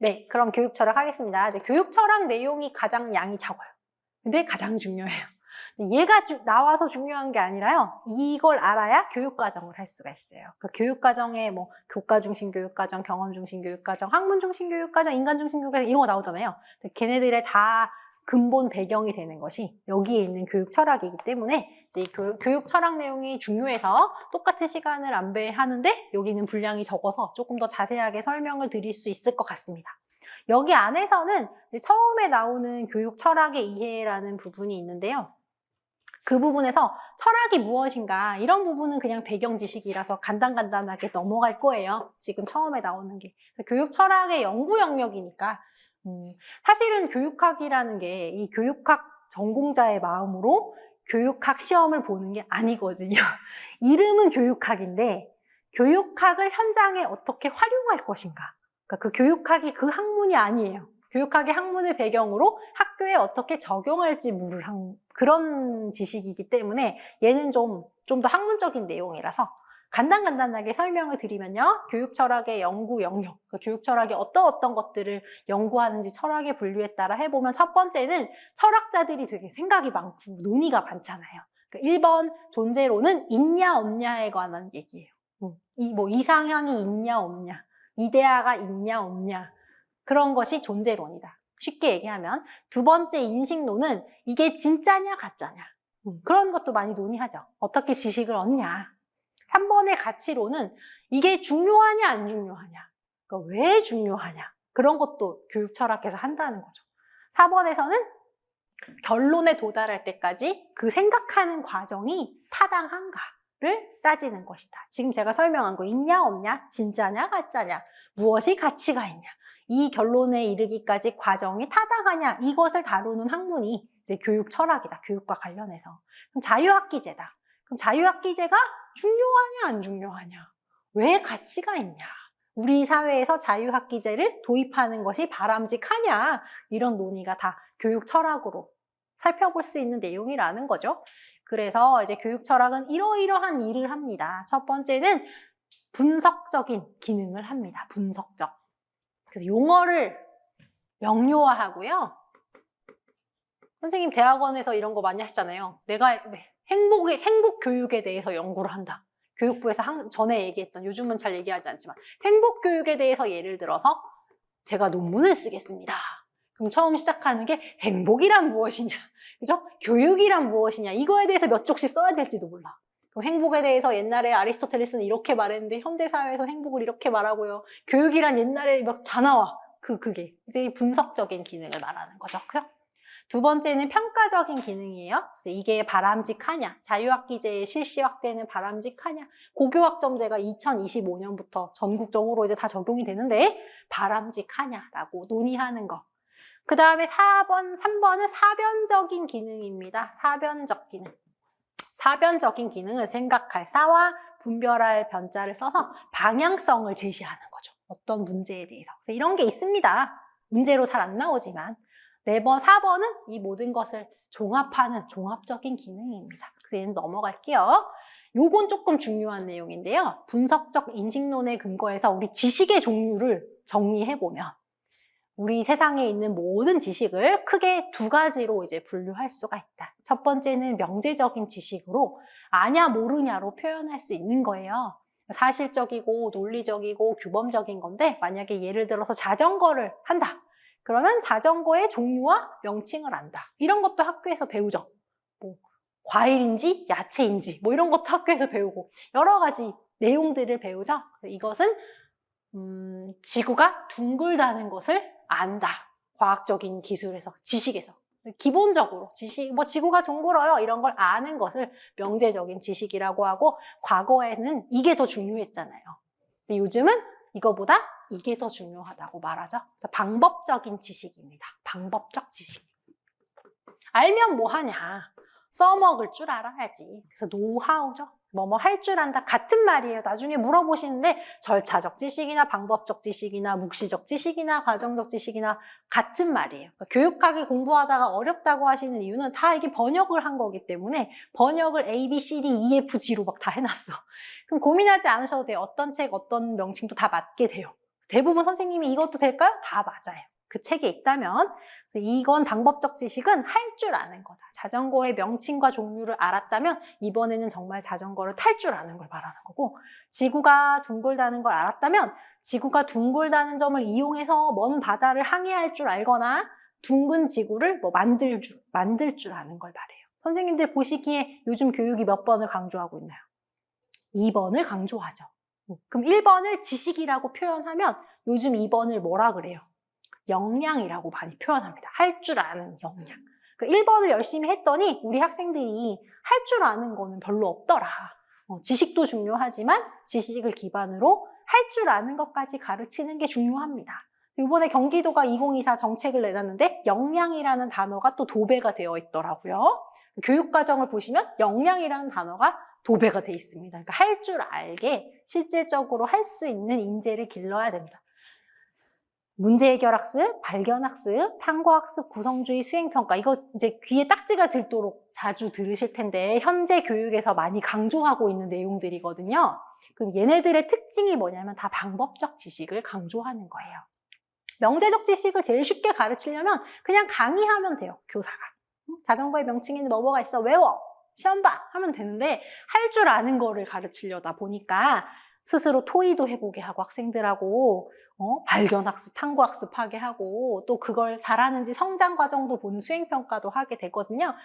네, 그럼 교육 철학 하겠습니다. 이제 교육 철학 내용이 가장 양이 적어요. 근데 가장 중요해요. 얘가 나와서 중요한 게 아니라요. 이걸 알아야 교육과정을 할 수가 있어요. 그 교육과정에 뭐 교과 중심 교육과정, 경험 중심 교육과정, 학문 중심 교육과정, 인간 중심 교육과정 이런 거 나오잖아요. 걔네들의 다 근본 배경이 되는 것이 여기에 있는 교육 철학이기 때문에 이제 교육 철학 내용이 중요해서 똑같은 시간을 안배하는데 여기는 분량이 적어서 조금 더 자세하게 설명을 드릴 수 있을 것 같습니다. 여기 안에서는 처음에 나오는 교육 철학의 이해라는 부분이 있는데요. 그 부분에서 철학이 무엇인가 이런 부분은 그냥 배경 지식이라서 간단하게 넘어갈 거예요. 지금 처음에 나오는 게. 교육 철학의 연구 영역이니까 사실은 교육학이라는 게 이 교육학 전공자의 마음으로 교육학 시험을 보는 게 아니거든요. 이름은 교육학인데 교육학을 현장에 어떻게 활용할 것인가. 그러니까 그 교육학이 그 학문이 아니에요. 교육학의 학문을 배경으로 학교에 어떻게 적용할지 물을 한 그런 지식이기 때문에 얘는 좀 더 학문적인 내용이라서 간단하게 설명을 드리면요. 교육 철학의 연구 영역, 교육 철학이 어떤 것들을 연구하는지 철학의 분류에 따라 해보면 첫 번째는 철학자들이 되게 생각이 많고 논의가 많잖아요. 1번 존재론은 있냐 없냐에 관한 얘기예요. 뭐 이상향이 있냐 없냐, 이데아가 있냐 없냐 그런 것이 존재론이다. 쉽게 얘기하면 두 번째 인식론은 이게 진짜냐 가짜냐 그런 것도 많이 논의하죠. 어떻게 지식을 얻냐. 3번의 가치론은 이게 중요하냐 안 중요하냐. 그러니까 왜 중요하냐. 그런 것도 교육 철학에서 한다는 거죠. 4번에서는 결론에 도달할 때까지 그 생각하는 과정이 타당한가를 따지는 것이다. 지금 제가 설명한 거 있냐 없냐, 진짜냐 가짜냐, 무엇이 가치가 있냐. 이 결론에 이르기까지 과정이 타당하냐 이것을 다루는 학문이 이제 교육 철학이다. 교육과 관련해서. 그럼 자유학기제다. 그럼 자유학기제가 중요하냐 안 중요하냐. 왜 가치가 있냐. 우리 사회에서 자유학기제를 도입하는 것이 바람직하냐. 이런 논의가 다 교육 철학으로 살펴볼 수 있는 내용이라는 거죠. 그래서 이제 교육 철학은 이러이러한 일을 합니다. 첫 번째는 분석적인 기능을 합니다. 분석적. 그래서 용어를 명료화하고요. 선생님 대학원에서 이런 거 많이 하시잖아요. 내가 행복 교육에 대해서 연구를 한다. 교육부에서 전에 얘기했던, 요즘은 잘 얘기하지 않지만 행복 교육에 대해서 예를 들어서 제가 논문을 쓰겠습니다. 그럼 처음 시작하는 게 행복이란 무엇이냐, 그죠? 교육이란 무엇이냐, 이거에 대해서 몇 쪽씩 써야 될지도 몰라. 그럼 행복에 대해서 옛날에 아리스토텔레스는 이렇게 말했는데 현대사회에서 행복을 이렇게 말하고요. 교육이란 옛날에 막 다 나와. 그게 이제 분석적인 기능을 말하는 거죠. 그죠? 두 번째는 평가적인 기능이에요. 이게 바람직하냐, 자유학기제의 실시 확대는 바람직하냐, 고교학점제가 2025년부터 전국적으로 이제 다 적용이 되는데 바람직하냐라고 논의하는 거. 그 다음에 3번은 사변적인 기능입니다. 사변적 기능. 사변적인 기능은 생각할 사와 분별할 변자를 써서 방향성을 제시하는 거죠. 어떤 문제에 대해서. 그래서 이런 게 있습니다. 문제로 잘 안 나오지만. 4번, 4번은 이 모든 것을 종합하는 종합적인 기능입니다. 그래서 얘는 넘어갈게요. 요건 조금 중요한 내용인데요. 분석적 인식론에 근거해서 우리 지식의 종류를 정리해보면 우리 세상에 있는 모든 지식을 크게 두 가지로 이제 분류할 수가 있다. 첫 번째는 명제적인 지식으로 아냐 모르냐로 표현할 수 있는 거예요. 사실적이고 논리적이고 규범적인 건데 만약에 예를 들어서 자전거를 한다. 그러면 자전거의 종류와 명칭을 안다. 이런 것도 학교에서 배우죠. 뭐 과일인지 야채인지 뭐 이런 것도 학교에서 배우고 여러 가지 내용들을 배우죠. 이것은 지구가 둥글다는 것을 안다. 과학적인 기술에서, 지식에서. 기본적으로 지구가 둥글어요. 이런 걸 아는 것을 명제적인 지식이라고 하고 과거에는 이게 더 중요했잖아요. 근데 요즘은 이거보다 이게 더 중요하다고 말하죠. 그래서 방법적인 지식입니다. 방법적 지식. 알면 뭐 하냐. 써먹을 줄 알아야지. 그래서 노하우죠. 뭐뭐 할 줄 안다. 같은 말이에요. 나중에 물어보시는데 절차적 지식이나 방법적 지식이나 묵시적 지식이나 과정적 지식이나 같은 말이에요. 그러니까 교육학을 공부하다가 어렵다고 하시는 이유는 다 이게 번역을 한 거기 때문에 번역을 A, B, C, D, E, F, G로 막 다 해놨어. 그럼 고민하지 않으셔도 돼요. 어떤 책, 어떤 명칭도 다 맞게 돼요. 대부분 선생님이 이것도 될까요? 다 맞아요. 그 책에 있다면. 그래서 이건 방법적 지식은 할 줄 아는 거다. 자전거의 명칭과 종류를 알았다면 이번에는 정말 자전거를 탈 줄 아는 걸 말하는 거고, 지구가 둥글다는 걸 알았다면 지구가 둥글다는 점을 이용해서 먼 바다를 항해할 줄 알거나 둥근 지구를 뭐 만들 줄 아는 걸 말해요. 선생님들 보시기에 요즘 교육이 몇 번을 강조하고 있나요? 2번을 강조하죠. 그럼 1번을 지식이라고 표현하면 요즘 2번을 뭐라 그래요? 역량이라고 많이 표현합니다. 할 줄 아는 역량. 그 1번을 열심히 했더니 우리 학생들이 할 줄 아는 거는 별로 없더라. 지식도 중요하지만 지식을 기반으로 할 줄 아는 것까지 가르치는 게 중요합니다. 이번에 경기도가 2024 정책을 내놨는데 역량이라는 단어가 또 도배가 되어 있더라고요. 교육과정을 보시면 역량이라는 단어가 도배가 돼 있습니다. 그러니까 할 줄 알게 실질적으로 할 수 있는 인재를 길러야 된다. 문제해결학습, 발견학습, 탐구학습, 구성주의, 수행평가. 이거 이제 귀에 딱지가 들도록 자주 들으실 텐데 현재 교육에서 많이 강조하고 있는 내용들이거든요. 그럼 얘네들의 특징이 뭐냐면 다 방법적 지식을 강조하는 거예요. 명제적 지식을 제일 쉽게 가르치려면 그냥 강의하면 돼요, 교사가. 자전거의 명칭에는 뭐가 있어? 외워! 시험 봐! 하면 되는데 할 줄 아는 거를 가르치려다 보니까 스스로 토의도 해보게 하고 학생들하고 발견학습, 탐구학습하게 하고 또 그걸 잘하는지 성장 과정도 보는 수행평가도 하게 되거든요.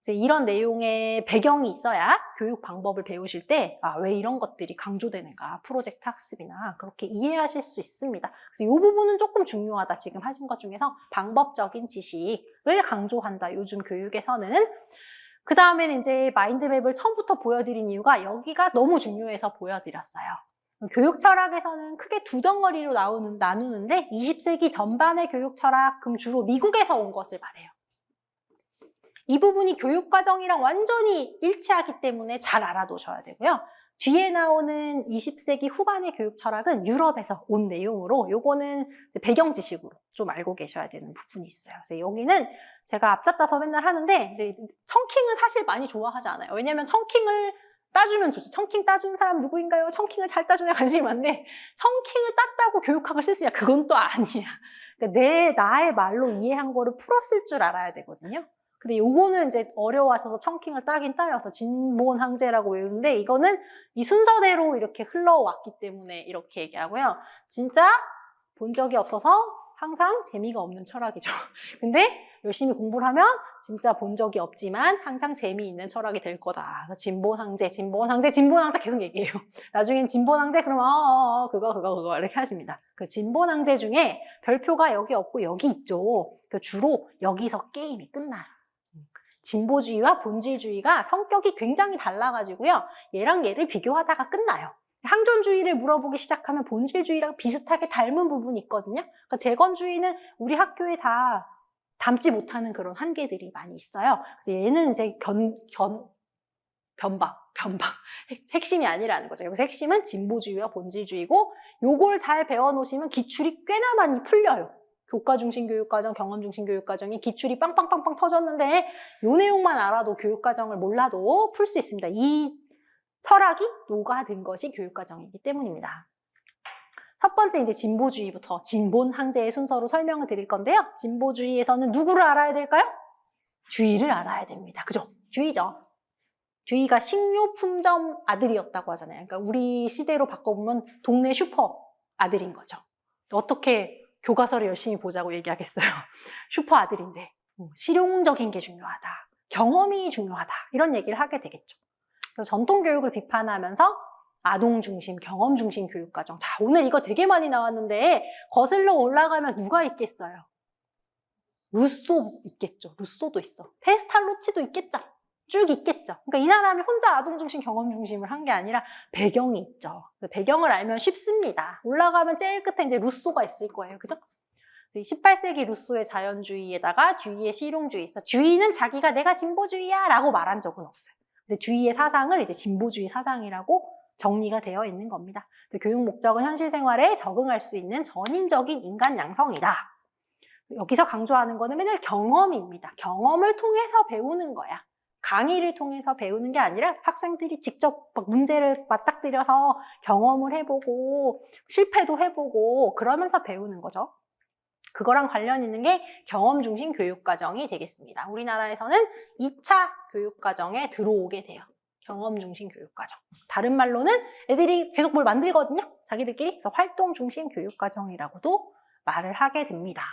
이제 이런 내용의 배경이 있어야 교육 방법을 배우실 때 왜 이런 것들이 강조되는가, 프로젝트 학습이나 그렇게 이해하실 수 있습니다. 그래서 이 부분은 조금 중요하다. 지금 하신 것 중에서 방법적인 지식을 강조한다. 요즘 교육에서는. 그 다음에는 이제 마인드맵을 처음부터 보여드린 이유가 여기가 너무 중요해서 보여드렸어요. 교육 철학에서는 크게 두 덩어리로 나누는데 20세기 전반의 교육 철학, 그럼 주로 미국에서 온 것을 말해요. 이 부분이 교육 과정이랑 완전히 일치하기 때문에 잘 알아두셔야 되고요. 뒤에 나오는 20세기 후반의 교육 철학은 유럽에서 온 내용으로 요거는 배경 지식으로 좀 알고 계셔야 되는 부분이 있어요. 그래서 여기는 제가 앞잡다서 맨날 하는데 이제 청킹은 사실 많이 좋아하지 않아요. 왜냐면 청킹을 따주면 좋죠. 청킹 따주는 사람 누구인가요? 청킹을 잘 따주는 애 관심이 많은데 청킹을 땄다고 교육학을 쓸 수 있냐? 그건 또 아니야. 그러니까 나의 말로 이해한 거를 풀었을 줄 알아야 되거든요. 근데 요거는 이제 어려워하셔서 청킹을 따긴 따여서 진본 항제라고 외우는데 이거는 이 순서대로 이렇게 흘러왔기 때문에 이렇게 얘기하고요. 진짜 본 적이 없어서 항상 재미가 없는 철학이죠. 근데 열심히 공부를 하면 진짜 본 적이 없지만 항상 재미있는 철학이 될 거다. 진본 항제 계속 얘기해요. 나중엔 진본 항제 그러면 그거 이렇게 하십니다. 그 진본 항제 중에 별표가 여기 없고 여기 있죠. 주로 여기서 게임이 끝나요. 진보주의와 본질주의가 성격이 굉장히 달라가지고요. 얘랑 얘를 비교하다가 끝나요. 항존주의를 물어보기 시작하면 본질주의랑 비슷하게 닮은 부분이 있거든요. 그러니까 재건주의는 우리 학교에 다 담지 못하는 그런 한계들이 많이 있어요. 그래서 얘는 이제 변방. 핵심이 아니라는 거죠. 여기서 핵심은 진보주의와 본질주의고 요걸 잘 배워놓으시면 기출이 꽤나 많이 풀려요. 교과 중심 교육과정, 경험 중심 교육과정이 기출이 빵빵빵빵 터졌는데 요 내용만 알아도 교육과정을 몰라도 풀 수 있습니다. 이 철학이 녹아든 것이 교육과정이기 때문입니다. 첫 번째 이제 진보주의부터 진본 항제의 순서로 설명을 드릴 건데요. 진보주의에서는 누구를 알아야 될까요? 주의를 알아야 됩니다. 그죠? 주의죠. 주의가 식료품점 아들이었다고 하잖아요. 그러니까 우리 시대로 바꿔보면 동네 슈퍼 아들인 거죠. 어떻게 교과서를 열심히 보자고 얘기하겠어요. 슈퍼 아들인데 실용적인 게 중요하다. 경험이 중요하다. 이런 얘기를 하게 되겠죠. 그래서 전통교육을 비판하면서 아동 중심, 경험 중심 교육과정. 자, 오늘 이거 되게 많이 나왔는데 거슬러 올라가면 누가 있겠어요? 루소 있겠죠. 루소도 있어. 페스탈로치도 있겠죠. 쭉 있겠죠. 그러니까 이 사람이 혼자 아동 중심, 경험 중심을 한 게 아니라 배경이 있죠. 배경을 알면 쉽습니다. 올라가면 제일 끝에 이제 루소가 있을 거예요. 그죠? 18세기 루소의 자연주의에다가 듀이의 실용주의 있어. 듀이는 자기가 내가 진보주의야 라고 말한 적은 없어요. 근데 듀이의 사상을 이제 진보주의 사상이라고 정리가 되어 있는 겁니다. 교육 목적은 현실 생활에 적응할 수 있는 전인적인 인간 양성이다. 여기서 강조하는 거는 맨날 경험입니다. 경험을 통해서 배우는 거야. 강의를 통해서 배우는 게 아니라 학생들이 직접 막 문제를 맞닥뜨려서 경험을 해보고 실패도 해보고 그러면서 배우는 거죠. 그거랑 관련 있는 게 경험 중심 교육과정이 되겠습니다. 우리나라에서는 2차 교육과정에 들어오게 돼요. 경험 중심 교육과정. 다른 말로는 애들이 계속 뭘 만들거든요. 자기들끼리. 그래서 활동 중심 교육과정이라고도 말을 하게 됩니다.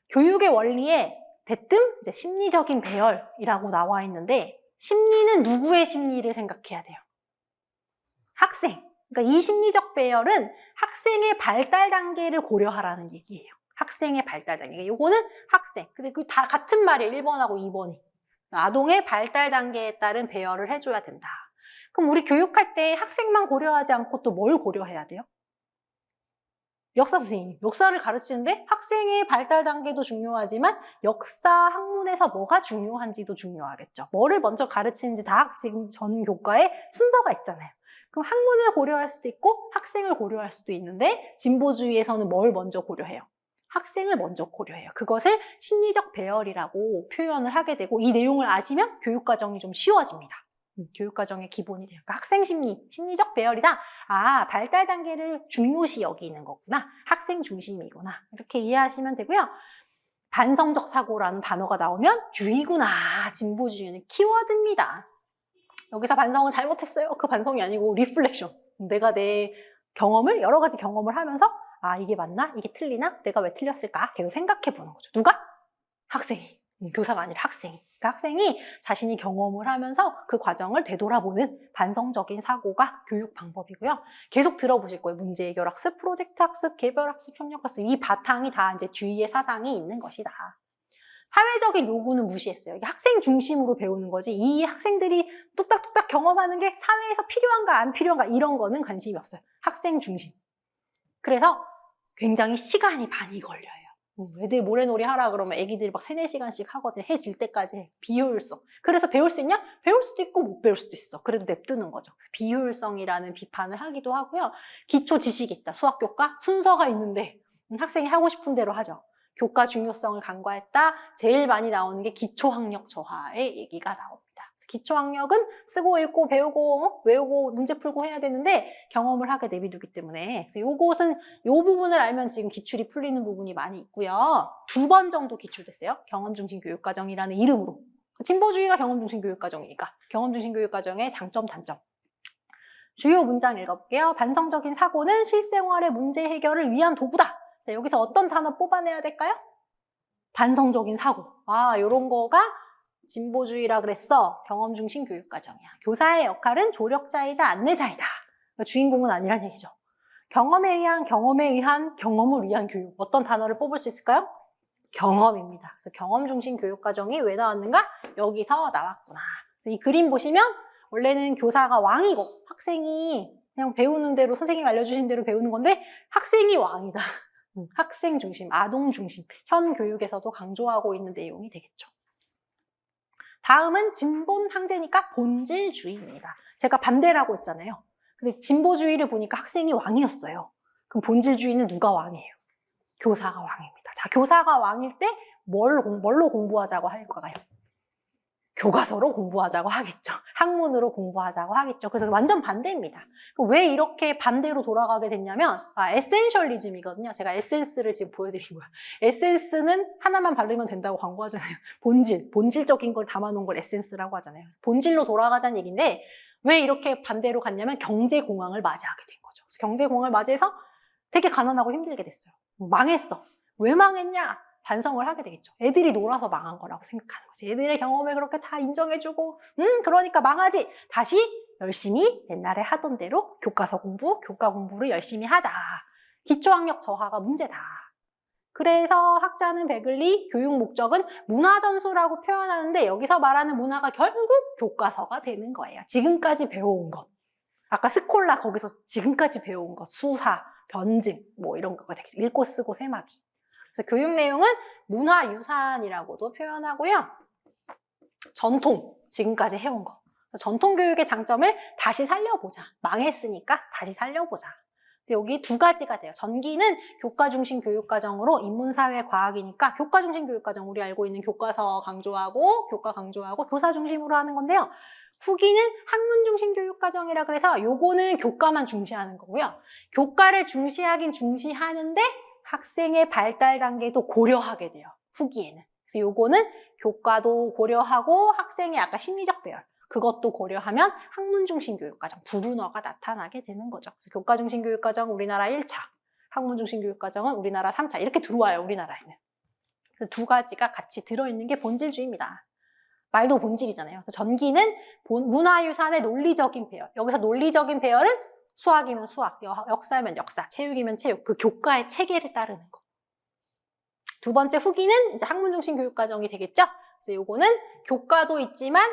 교육의 원리에 대뜸 이제 심리적인 배열이라고 나와 있는데 심리는 누구의 심리를 생각해야 돼요? 학생. 그러니까 이 심리적 배열은 학생의 발달 단계를 고려하라는 얘기예요. 학생의 발달 단계. 이거는 학생. 근데 그 다 같은 말이에요. 1번하고 2번이. 아동의 발달 단계에 따른 배열을 해줘야 된다. 그럼 우리 교육할 때 학생만 고려하지 않고 또 뭘 고려해야 돼요? 역사 선생님, 역사를 가르치는데 학생의 발달 단계도 중요하지만 역사 학문에서 뭐가 중요한지도 중요하겠죠. 뭐를 먼저 가르치는지 다 지금 전 교과에 순서가 있잖아요. 그럼 학문을 고려할 수도 있고 학생을 고려할 수도 있는데 진보주의에서는 뭘 먼저 고려해요? 학생을 먼저 고려해요. 그것을 심리적 배열이라고 표현을 하게 되고 이 내용을 아시면 교육과정이 좀 쉬워집니다. 교육과정의 기본이 돼요. 그러니까 학생 심리, 심리적 배열이다. 아, 발달 단계를 중요시 여기는 거구나. 학생 중심이구나. 이렇게 이해하시면 되고요. 반성적 사고라는 단어가 나오면 주의구나. 진보주의는 키워드입니다. 여기서 반성은 잘못했어요. 그 반성이 아니고 리플렉션. 내가 내 경험을, 여러 가지 경험을 하면서 아, 이게 맞나? 이게 틀리나? 내가 왜 틀렸을까? 계속 생각해 보는 거죠. 누가? 학생이. 교사가 아니라 학생이. 그러니까 학생이 자신이 경험을 하면서 그 과정을 되돌아보는 반성적인 사고가 교육 방법이고요. 계속 들어보실 거예요. 문제 해결 학습, 프로젝트 학습, 개별 학습, 협력 학습. 이 바탕이 다 이제 주의의 사상이 있는 것이다. 사회적인 요구는 무시했어요. 이게 학생 중심으로 배우는 거지 이 학생들이 뚝딱뚝딱 경험하는 게 사회에서 필요한가 안 필요한가 이런 거는 관심이 없어요. 학생 중심. 그래서 굉장히 시간이 많이 걸려요. 애들 모래놀이 하라 그러면 애기들이 막 3, 4시간씩 하거든. 해 질 때까지 해. 비효율성. 그래서 배울 수 있냐? 배울 수도 있고 못 배울 수도 있어. 그래도 냅두는 거죠. 비효율성이라는 비판을 하기도 하고요. 기초 지식이 있다. 수학 교과 순서가 있는데 학생이 하고 싶은 대로 하죠. 교과 중요성을 간과했다. 제일 많이 나오는 게 기초학력 저하의 얘기가 나옵니다. 기초학력은 쓰고 읽고 배우고 외우고 문제 풀고 해야 되는데 경험을 하게 내비두기 때문에 그래서 요것은 요 부분을 알면 지금 기출이 풀리는 부분이 많이 있고요. 2번 정도 기출됐어요. 경험중심 교육과정이라는 이름으로. 진보주의가 경험중심 교육과정이니까 경험중심 교육과정의 장점, 단점. 주요 문장 읽어볼게요. 반성적인 사고는 실생활의 문제 해결을 위한 도구다. 자, 여기서 어떤 단어 뽑아내야 될까요? 반성적인 사고. 아, 요런 거가 진보주의라 그랬어. 경험 중심 교육과정이야. 교사의 역할은 조력자이자 안내자이다. 그러니까 주인공은 아니란 얘기죠. 경험에 의한 경험을 위한 교육. 어떤 단어를 뽑을 수 있을까요? 경험입니다. 그래서 경험 중심 교육과정이 왜 나왔는가? 여기서 나왔구나. 그래서 이 그림 보시면 원래는 교사가 왕이고 학생이 그냥 배우는 대로 선생님이 알려주신 대로 배우는 건데 학생이 왕이다. 학생 중심, 아동 중심. 현 교육에서도 강조하고 있는 내용이 되겠죠. 다음은 진본 항제니까 본질주의입니다. 제가 반대라고 했잖아요. 근데 진보주의를 보니까 학생이 왕이었어요. 그럼 본질주의는 누가 왕이에요? 교사가 왕입니다. 자, 교사가 왕일 때 뭘로 공부하자고 할까요? 교과서로 공부하자고 하겠죠. 학문으로 공부하자고 하겠죠. 그래서 완전 반대입니다. 왜 이렇게 반대로 돌아가게 됐냐면 에센셜리즘이거든요. 제가 에센스를 지금 보여드린 거예요. 에센스는 하나만 바르면 된다고 광고하잖아요. 본질적인 걸 담아놓은 걸 에센스라고 하잖아요. 본질로 돌아가자는 얘기인데 왜 이렇게 반대로 갔냐면 경제공황을 맞이하게 된 거죠. 그래서 경제공황을 맞이해서 되게 가난하고 힘들게 됐어요. 망했어. 왜 망했냐? 반성을 하게 되겠죠. 애들이 놀아서 망한 거라고 생각하는 거지. 애들의 경험을 그렇게 다 인정해주고 그러니까 망하지. 다시 열심히 옛날에 하던 대로 교과 공부를 열심히 하자. 기초학력 저하가 문제다. 그래서 학자는 베글리 교육 목적은 문화전수라고 표현하는데 여기서 말하는 문화가 결국 교과서가 되는 거예요. 지금까지 배워온 것. 아까 스콜라 거기서 지금까지 배워온 것. 수사, 변증 뭐 이런 거가 되겠죠. 읽고 쓰고 세마기. 그래서 교육 내용은 문화유산이라고도 표현하고요. 전통, 지금까지 해온 거. 전통 교육의 장점을 다시 살려보자. 망했으니까 다시 살려보자. 근데 여기 두 가지가 돼요. 전기는 교과 중심 교육과정으로 인문사회 과학이니까 교과 중심 교육과정, 우리 알고 있는 교과서 강조하고 교과 강조하고 교사 중심으로 하는 건데요. 후기는 학문 중심 교육과정이라 그래서 요거는 교과만 중시하는 거고요. 교과를 중시하긴 중시하는데 학생의 발달 단계도 고려하게 돼요. 후기에는. 그래서 요거는 교과도 고려하고 학생의 아까 심리적 배열 그것도 고려하면 학문 중심 교육과정, 불운어가 나타나게 되는 거죠. 그래서 교과 중심 교육과정 우리나라 1차, 학문 중심 교육과정은 우리나라 3차 이렇게 들어와요, 우리나라에는. 그래서 두 가지가 같이 들어있는 게 본질주의입니다. 말도 본질이잖아요. 그래서 전기는 문화유산의 논리적인 배열. 여기서 논리적인 배열은 수학이면 수학, 역사면 역사, 체육이면 체육, 그 교과의 체계를 따르는 거. 두 번째 후기는 이제 학문 중심 교육과정이 되겠죠? 그래서 요거는 교과도 있지만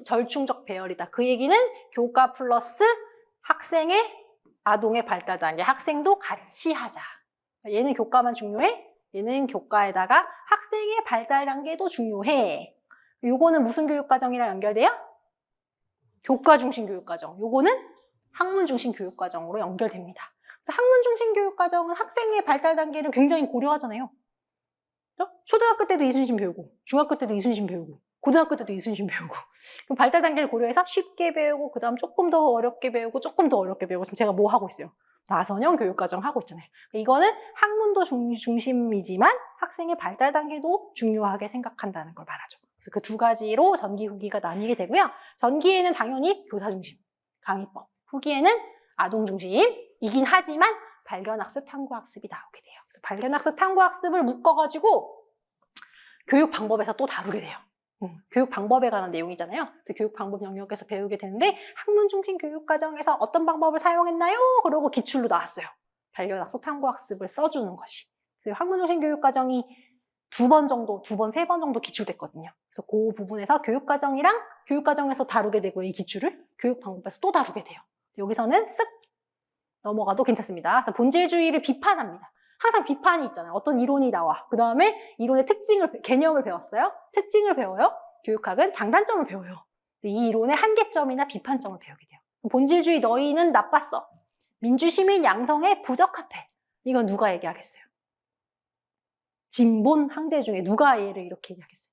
절충적 배열이다. 그 얘기는 교과 플러스 학생의 아동의 발달 단계, 학생도 같이 하자. 얘는 교과만 중요해? 얘는 교과에다가 학생의 발달 단계도 중요해. 요거는 무슨 교육과정이랑 연결돼요? 교과 중심 교육과정. 요거는 학문 중심 교육과정으로 연결됩니다. 그래서 학문 중심 교육과정은 학생의 발달 단계를 굉장히 고려하잖아요. 초등학교 때도 이순신 배우고, 중학교 때도 이순신 배우고, 고등학교 때도 이순신 배우고. 그럼 발달 단계를 고려해서 쉽게 배우고, 그 다음 조금 더 어렵게 배우고, 조금 더 어렵게 배우고. 지금 제가 뭐 하고 있어요? 나선형 교육과정 하고 있잖아요. 이거는 학문도 중심이지만 학생의 발달 단계도 중요하게 생각한다는 걸 말하죠. 그래서 그 두 가지로 전기, 후기가 나뉘게 되고요. 전기에는 당연히 교사 중심, 강의법. 후기에는 아동 중심이긴 하지만 발견학습, 탐구학습이 나오게 돼요. 그래서 발견학습, 탐구학습을 묶어가지고 교육 방법에서 또 다루게 돼요. 교육 방법에 관한 내용이잖아요. 그래서 교육 방법 영역에서 배우게 되는데 학문 중심 교육 과정에서 어떤 방법을 사용했나요? 그러고 기출로 나왔어요. 발견학습, 탐구학습을 써주는 것이. 그래서 학문 중심 교육 과정이 두 번, 세 번 정도 기출됐거든요. 그래서 그 부분에서 교육 과정이랑 교육 과정에서 다루게 되고 이 기출을 교육 방법에서 또 다루게 돼요. 여기서는 쓱 넘어가도 괜찮습니다. 그래서 본질주의를 비판합니다. 항상 비판이 있잖아요. 어떤 이론이 나와. 그 다음에 이론의 개념을 배웠어요. 특징을 배워요. 교육학은 장단점을 배워요. 이 이론의 한계점이나 비판점을 배우게 돼요. 본질주의 너희는 나빴어. 민주시민 양성에 부적합해. 이건 누가 얘기하겠어요? 진본 항제 중에 누가 얘를 이렇게 얘기하겠어요?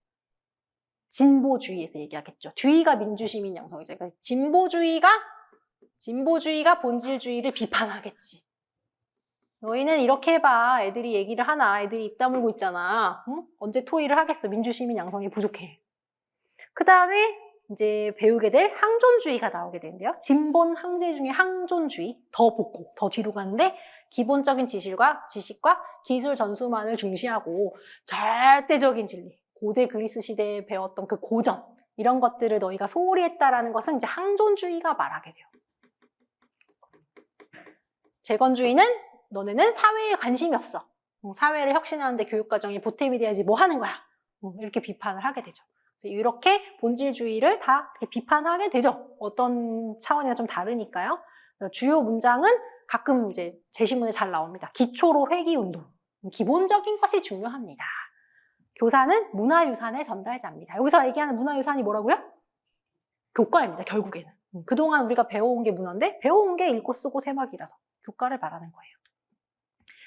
진보주의에서 얘기하겠죠. 주의가 민주시민 양성이죠. 그러니까 진보주의가 본질주의를 비판하겠지. 너희는 이렇게 해봐. 애들이 얘기를 하나. 애들이 입 다물고 있잖아. 응? 언제 토의를 하겠어. 민주시민 양성이 부족해. 그 다음에 이제 배우게 될 항존주의가 나오게 되는데요. 진본 항제 중에 항존주의, 더 복고, 더 뒤로 가는데 기본적인 지식과 기술 전수만을 중시하고 절대적인 진리, 고대 그리스 시대에 배웠던 그 고전 이런 것들을 너희가 소홀히 했다라는 것은 이제 항존주의가 말하게 돼요. 재건주의는 너네는 사회에 관심이 없어. 사회를 혁신하는데 교육과정이 보탬이 돼야지 뭐 하는 거야. 이렇게 비판을 하게 되죠. 이렇게 본질주의를 다 이렇게 비판하게 되죠. 어떤 차원이나 좀 다르니까요. 주요 문장은 가끔 이제 제시문에 잘 나옵니다. 기초로 회귀운동. 기본적인 것이 중요합니다. 교사는 문화유산의 전달자입니다. 여기서 얘기하는 문화유산이 뭐라고요? 교과입니다, 결국에는. 그동안 우리가 배워온 게 문화인데 배워온 게 읽고 쓰고 세막이라서 교과를 말하는 거예요.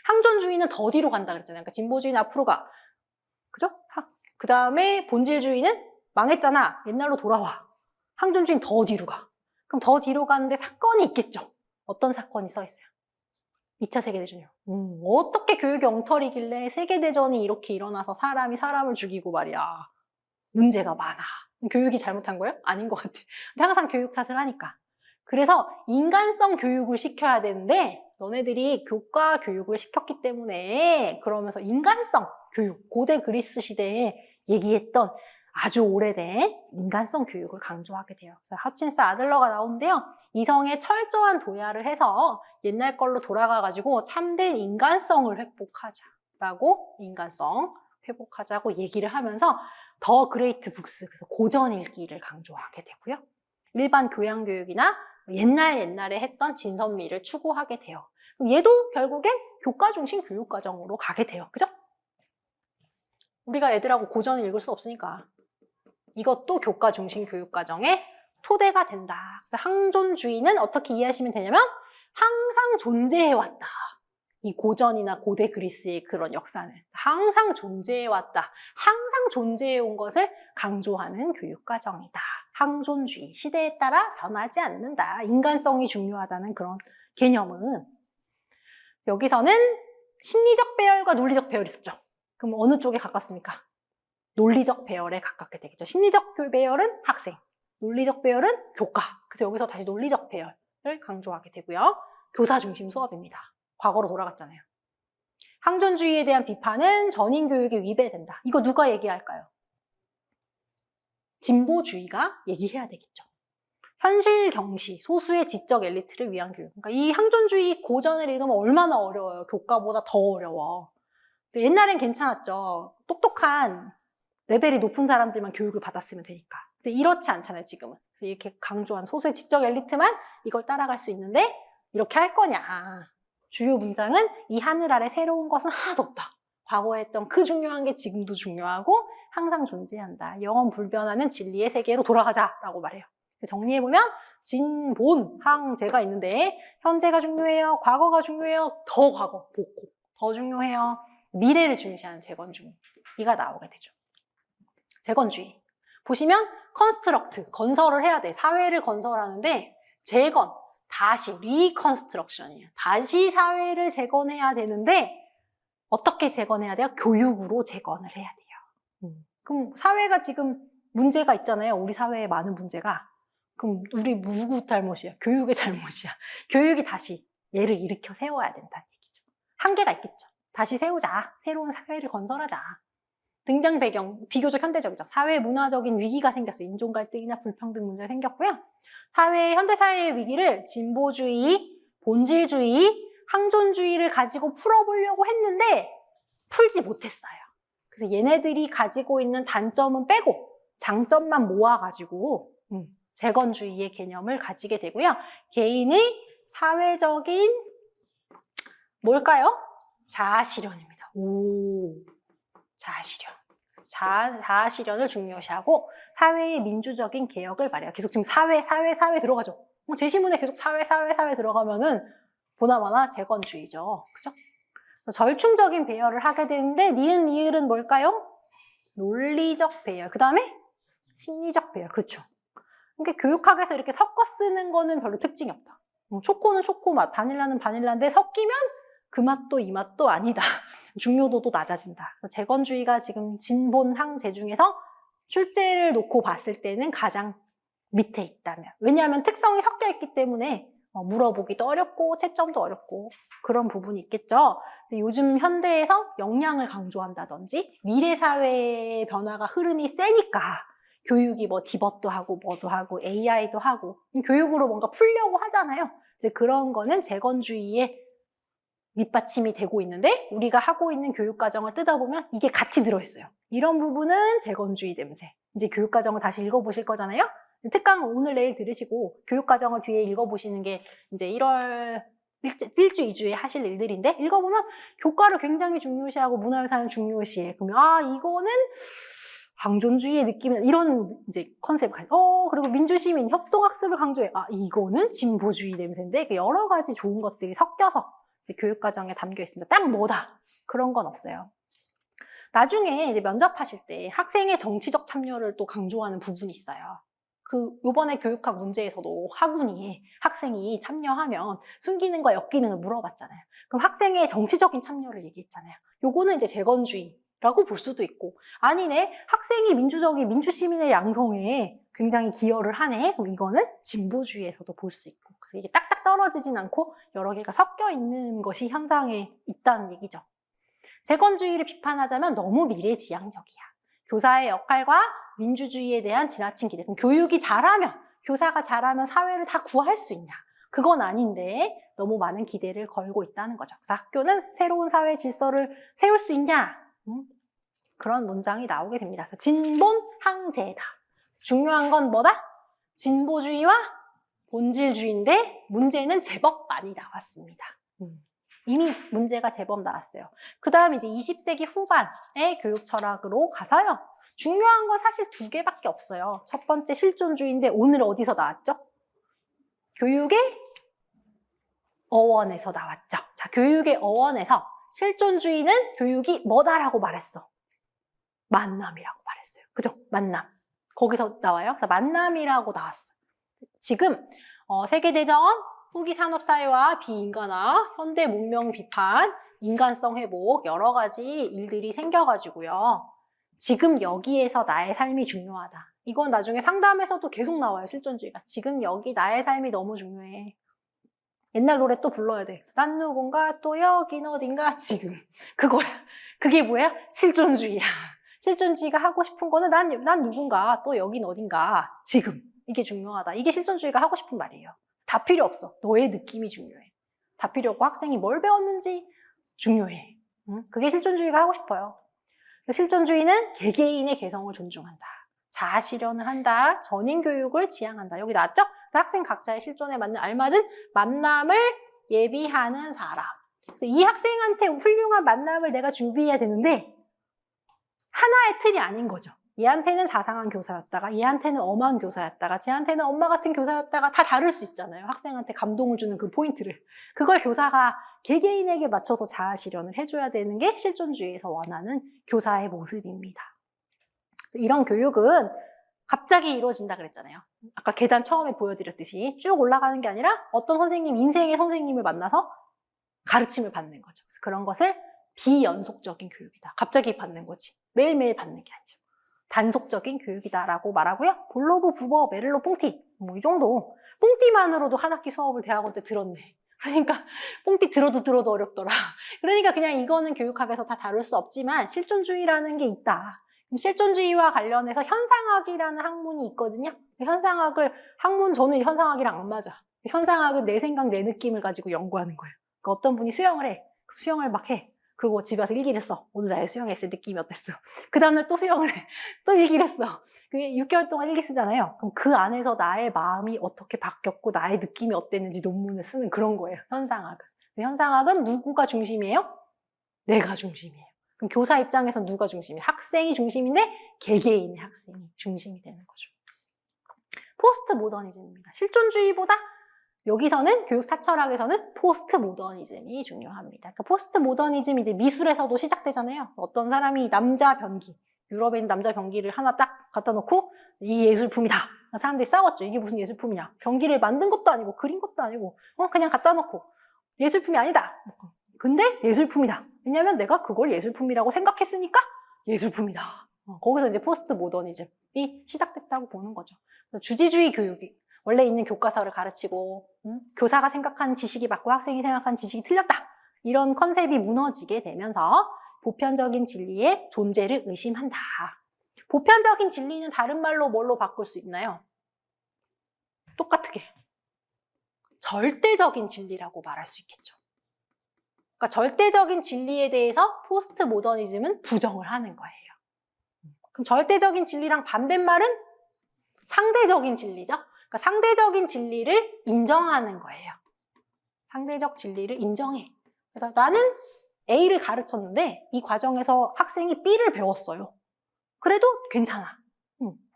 항존주의는 더 뒤로 간다 그랬잖아요. 그러니까 진보주의는 앞으로 가. 그죠? 그 다음에 본질주의는 망했잖아. 옛날로 돌아와. 항존주의는 더 뒤로 가. 그럼 더 뒤로 가는데 사건이 있겠죠. 어떤 사건이 써 있어요? 2차 세계대전이요. 어떻게 교육이 엉터리길래 세계대전이 이렇게 일어나서 사람이 사람을 죽이고 말이야. 문제가 많아. 교육이 잘못한 거예요? 아닌 것 같아. 근데 항상 교육 탓을 하니까. 그래서 인간성 교육을 시켜야 되는데 너네들이 교과 교육을 시켰기 때문에 그러면서 인간성 교육, 고대 그리스 시대에 얘기했던 아주 오래된 인간성 교육을 강조하게 돼요. 그래서 허친스 아들러가 나오는데요. 이성의 철저한 도야를 해서 옛날 걸로 돌아가가지고 참된 인간성을 회복하자라고 인간성 회복하자고 얘기를 하면서 더 그레이트 북스, 그래서 고전 읽기를 강조하게 되고요. 일반 교양교육이나 옛날에 했던 진선미를 추구하게 돼요. 그럼 얘도 결국엔 교과 중심 교육과정으로 가게 돼요. 그죠? 우리가 애들하고 고전을 읽을 수 없으니까 이것도 교과 중심 교육과정의 토대가 된다. 그래서 항존주의는 어떻게 이해하시면 되냐면 항상 존재해왔다. 이 고전이나 고대 그리스의 그런 역사는 항상 존재해왔다. 항상 존재해온 것을 강조하는 교육과정이다. 항존주의, 시대에 따라 변하지 않는다. 인간성이 중요하다는 그런 개념은 여기서는 심리적 배열과 논리적 배열이 있었죠. 그럼 어느 쪽에 가깝습니까? 논리적 배열에 가깝게 되겠죠. 심리적 배열은 학생, 논리적 배열은 교과. 그래서 여기서 다시 논리적 배열을 강조하게 되고요. 교사 중심 수업입니다. 과거로 돌아갔잖아요. 항존주의에 대한 비판은 전인 교육에 위배된다. 이거 누가 얘기할까요? 진보주의가 얘기해야 되겠죠. 현실 경시, 소수의 지적 엘리트를 위한 교육. 그러니까 이 항존주의 고전을 읽으면 얼마나 어려워요. 교과보다 더 어려워. 옛날엔 괜찮았죠. 똑똑한 레벨이 높은 사람들만 교육을 받았으면 되니까. 근데 이렇지 않잖아요, 지금은. 그래서 이렇게 강조한 소수의 지적 엘리트만 이걸 따라갈 수 있는데 이렇게 할 거냐. 주요 문장은 이 하늘 아래 새로운 것은 하나도 없다. 과거에 했던 그 중요한 게 지금도 중요하고 항상 존재한다. 영원 불변하는 진리의 세계로 돌아가자라고 말해요. 정리해보면 진본, 항제가 있는데 현재가 중요해요. 과거가 중요해요. 더 과거, 복고. 더 중요해요. 미래를 중시하는 재건주의가 나오게 되죠. 재건주의. 보시면 컨스트럭트, 건설을 해야 돼. 사회를 건설하는데 재건, 다시 리컨스트럭션이에요. 다시 사회를 재건해야 되는데 어떻게 재건해야 돼요? 교육으로 재건을 해야 돼요. 그럼 사회가 지금 문제가 있잖아요. 우리 사회에 많은 문제가. 그럼 우리 누구 잘못이야? 교육의 잘못이야. 교육이 다시 얘를 일으켜 세워야 된다는 얘기죠. 한계가 있겠죠. 다시 세우자. 새로운 사회를 건설하자. 등장 배경, 비교적 현대적이죠. 사회 문화적인 위기가 생겼어요. 인종 갈등이나 불평등 문제가 생겼고요. 현대사회의 위기를 진보주의, 본질주의, 항존주의를 가지고 풀어보려고 했는데 풀지 못했어요. 그래서 얘네들이 가지고 있는 단점은 빼고 장점만 모아가지고 재건주의의 개념을 가지게 되고요. 개인의 사회적인 뭘까요? 자아실현입니다. 자아실현. 자아실현을 중요시하고 사회의 민주적인 개혁을 말해요. 계속 지금 사회 들어가죠. 제시문에 계속 사회 들어가면은 보나마나 재건주의죠. 그죠? 절충적인 배열을 하게 되는데 니은, 리을은 뭘까요? 논리적 배열. 그 다음에 심리적 배열. 그렇죠. 그러니까 교육학에서 이렇게 섞어 쓰는 거는 별로 특징이 없다. 초코는 초코 맛, 바닐라는 바닐라인데 섞이면 그 맛도 이 맛도 아니다. 중요도도 낮아진다. 재건주의가 지금 진본, 항제 중에서 출제를 놓고 봤을 때는 가장 밑에 있다면. 왜냐하면 특성이 섞여 있기 때문에 물어보기도 어렵고 채점도 어렵고 그런 부분이 있겠죠. 요즘 현대에서 역량을 강조한다든지 미래 사회의 변화가 흐름이 세니까 교육이 디벗도 하고 뭐도 하고 AI도 하고 교육으로 뭔가 풀려고 하잖아요. 이제 그런 거는 재건주의의 밑받침이 되고 있는데 우리가 하고 있는 교육과정을 뜯어보면 이게 같이 들어있어요. 이런 부분은 재건주의 냄새. 이제 교육과정을 다시 읽어보실 거잖아요. 특강 오늘 내일 들으시고 교육과정을 뒤에 읽어보시는 게 이제 1월 1주, 2주에 하실 일들인데 읽어보면 교과를 굉장히 중요시하고 문화유산을 중요시해. 그러면 이거는 항존주의의 느낌이다. 이런 이제 컨셉을 가지고 그리고 민주시민 협동학습을 강조해. 이거는 진보주의 냄새인데 여러 가지 좋은 것들이 섞여서 교육과정에 담겨 있습니다. 딱 뭐다. 그런 건 없어요. 나중에 이제 면접하실 때 학생의 정치적 참여를 또 강조하는 부분이 있어요. 요번에 교육학 문제에서도 학생이 참여하면 순기능과 역기능을 물어봤잖아요. 그럼 학생의 정치적인 참여를 얘기했잖아요. 요거는 이제 재건주의라고 볼 수도 있고, 아니네, 학생이 민주시민의 양성에 굉장히 기여를 하네. 그럼 이거는 진보주의에서도 볼 수 있고. 그래서 이게 딱딱 떨어지진 않고 여러 개가 섞여 있는 것이 현상에 있다는 얘기죠. 재건주의를 비판하자면 너무 미래지향적이야. 교사의 역할과 민주주의에 대한 지나친 기대. 그럼 교사가 잘하면 사회를 다 구할 수 있냐? 그건 아닌데 너무 많은 기대를 걸고 있다는 거죠. 그래서 학교는 새로운 사회 질서를 세울 수 있냐? 그런 문장이 나오게 됩니다. 그래서 진본, 항제다. 중요한 건 뭐다? 진보주의와 본질주의인데 문제는 제법 많이 나왔습니다. 이미 문제가 제법 나왔어요. 그 다음 이제 20세기 후반의 교육 철학으로 가서요. 중요한 건 사실 2개밖에 없어요. 첫 번째 실존주의인데 오늘 어디서 나왔죠? 교육의 어원에서 나왔죠. 자, 교육의 어원에서 실존주의는 교육이 뭐다라고 말했어? 만남이라고 말했어요. 그죠? 만남. 거기서 나와요. 그래서 만남이라고 나왔어요. 지금 세계대전, 후기 산업사회와 비인간화, 현대 문명 비판, 인간성 회복 여러 가지 일들이 생겨가지고요. 지금 여기에서 나의 삶이 중요하다. 이건 나중에 상담에서도 계속 나와요. 실존주의가. 지금 여기 나의 삶이 너무 중요해. 옛날 노래 또 불러야 돼. 난 누군가 또 여긴 어딘가 지금. 그거야. 그게 뭐야? 실존주의야. 실존주의가 하고 싶은 거는 난 누군가 또 여긴 어딘가 지금. 이게 중요하다. 이게 실존주의가 하고 싶은 말이에요. 다 필요 없어. 너의 느낌이 중요해. 다 필요 없고 학생이 뭘 배웠는지 중요해. 응? 그게 실존주의가 하고 싶어요. 실존주의는 개개인의 개성을 존중한다. 자아 실현을 한다. 전인 교육을 지향한다. 여기 나왔죠? 그래서 학생 각자의 실존에 맞는 알맞은 만남을 예비하는 사람. 그래서 이 학생한테 훌륭한 만남을 내가 준비해야 되는데 하나의 틀이 아닌 거죠. 얘한테는 자상한 교사였다가 얘한테는 엄한 교사였다가 쟤한테는 엄마 같은 교사였다가 다 다를 수 있잖아요. 학생한테 감동을 주는 그 포인트를. 그걸 교사가 개개인에게 맞춰서 자아 실현을 해줘야 되는 게 실존주의에서 원하는 교사의 모습입니다. 이런 교육은 갑자기 이루어진다 그랬잖아요. 아까 계단 처음에 보여드렸듯이 쭉 올라가는 게 아니라 어떤 선생님, 인생의 선생님을 만나서 가르침을 받는 거죠. 그래서 그런 것을 비연속적인 교육이다. 갑자기 받는 거지. 매일매일 받는 게 아니죠. 단속적인 교육이다라고 말하고요. 볼로브, 부버, 메를로, 뽕티 뭐 이 정도. 뽕티만으로도 한 학기 수업을 대학원 때 들었네. 그러니까 뽕티 들어도 어렵더라. 그러니까 그냥 이거는 교육학에서 다 다룰 수 없지만 실존주의라는 게 있다. 실존주의와 관련해서 현상학이라는 학문이 있거든요. 저는 현상학이랑 안 맞아. 현상학은 내 생각, 내 느낌을 가지고 연구하는 거예요. 그러니까 어떤 분이 수영을 해. 수영을 막 해. 그리고 집에 와서 일기를 써. 오늘 나의 수영했을 때 느낌이 어땠어? 그 다음날 또 수영을 해. 또 일기를 써. 그게 6개월 동안 일기 쓰잖아요. 그럼 그 안에서 나의 마음이 어떻게 바뀌었고 나의 느낌이 어땠는지 논문을 쓰는 그런 거예요. 현상학은. 현상학은 누구가 중심이에요? 내가 중심이에요. 그럼 교사 입장에서 누가 중심이에요? 학생이 중심인데 개개인의 학생이 중심이 되는 거죠. 포스트 모더니즘입니다. 실존주의보다 여기서는 교육 사철학에서는 포스트 모더니즘이 중요합니다. 그러니까 포스트 모더니즘 이제 미술에서도 시작되잖아요. 어떤 사람이 남자 변기, 유럽에 있는 남자 변기를 하나 딱 갖다 놓고 이 예술품이다. 사람들이 싸웠죠. 이게 무슨 예술품이냐. 변기를 만든 것도 아니고 그린 것도 아니고 그냥 갖다 놓고 예술품이 아니다. 근데 예술품이다. 왜냐면 내가 그걸 예술품이라고 생각했으니까 예술품이다. 거기서 이제 포스트 모더니즘이 시작됐다고 보는 거죠. 주지주의 교육이 원래 있는 교과서를 가르치고 교사가 생각하는 지식이 맞고 학생이 생각하는 지식이 틀렸다. 이런 컨셉이 무너지게 되면서 보편적인 진리의 존재를 의심한다. 보편적인 진리는 다른 말로 뭘로 바꿀 수 있나요? 똑같게. 절대적인 진리라고 말할 수 있겠죠. 그러니까 절대적인 진리에 대해서 포스트 모더니즘은 부정을 하는 거예요. 그럼 절대적인 진리랑 반대말은 상대적인 진리죠. 그러니까 상대적인 진리를 인정하는 거예요. 상대적 진리를 인정해. 그래서 나는 A를 가르쳤는데 이 과정에서 학생이 B를 배웠어요. 그래도 괜찮아.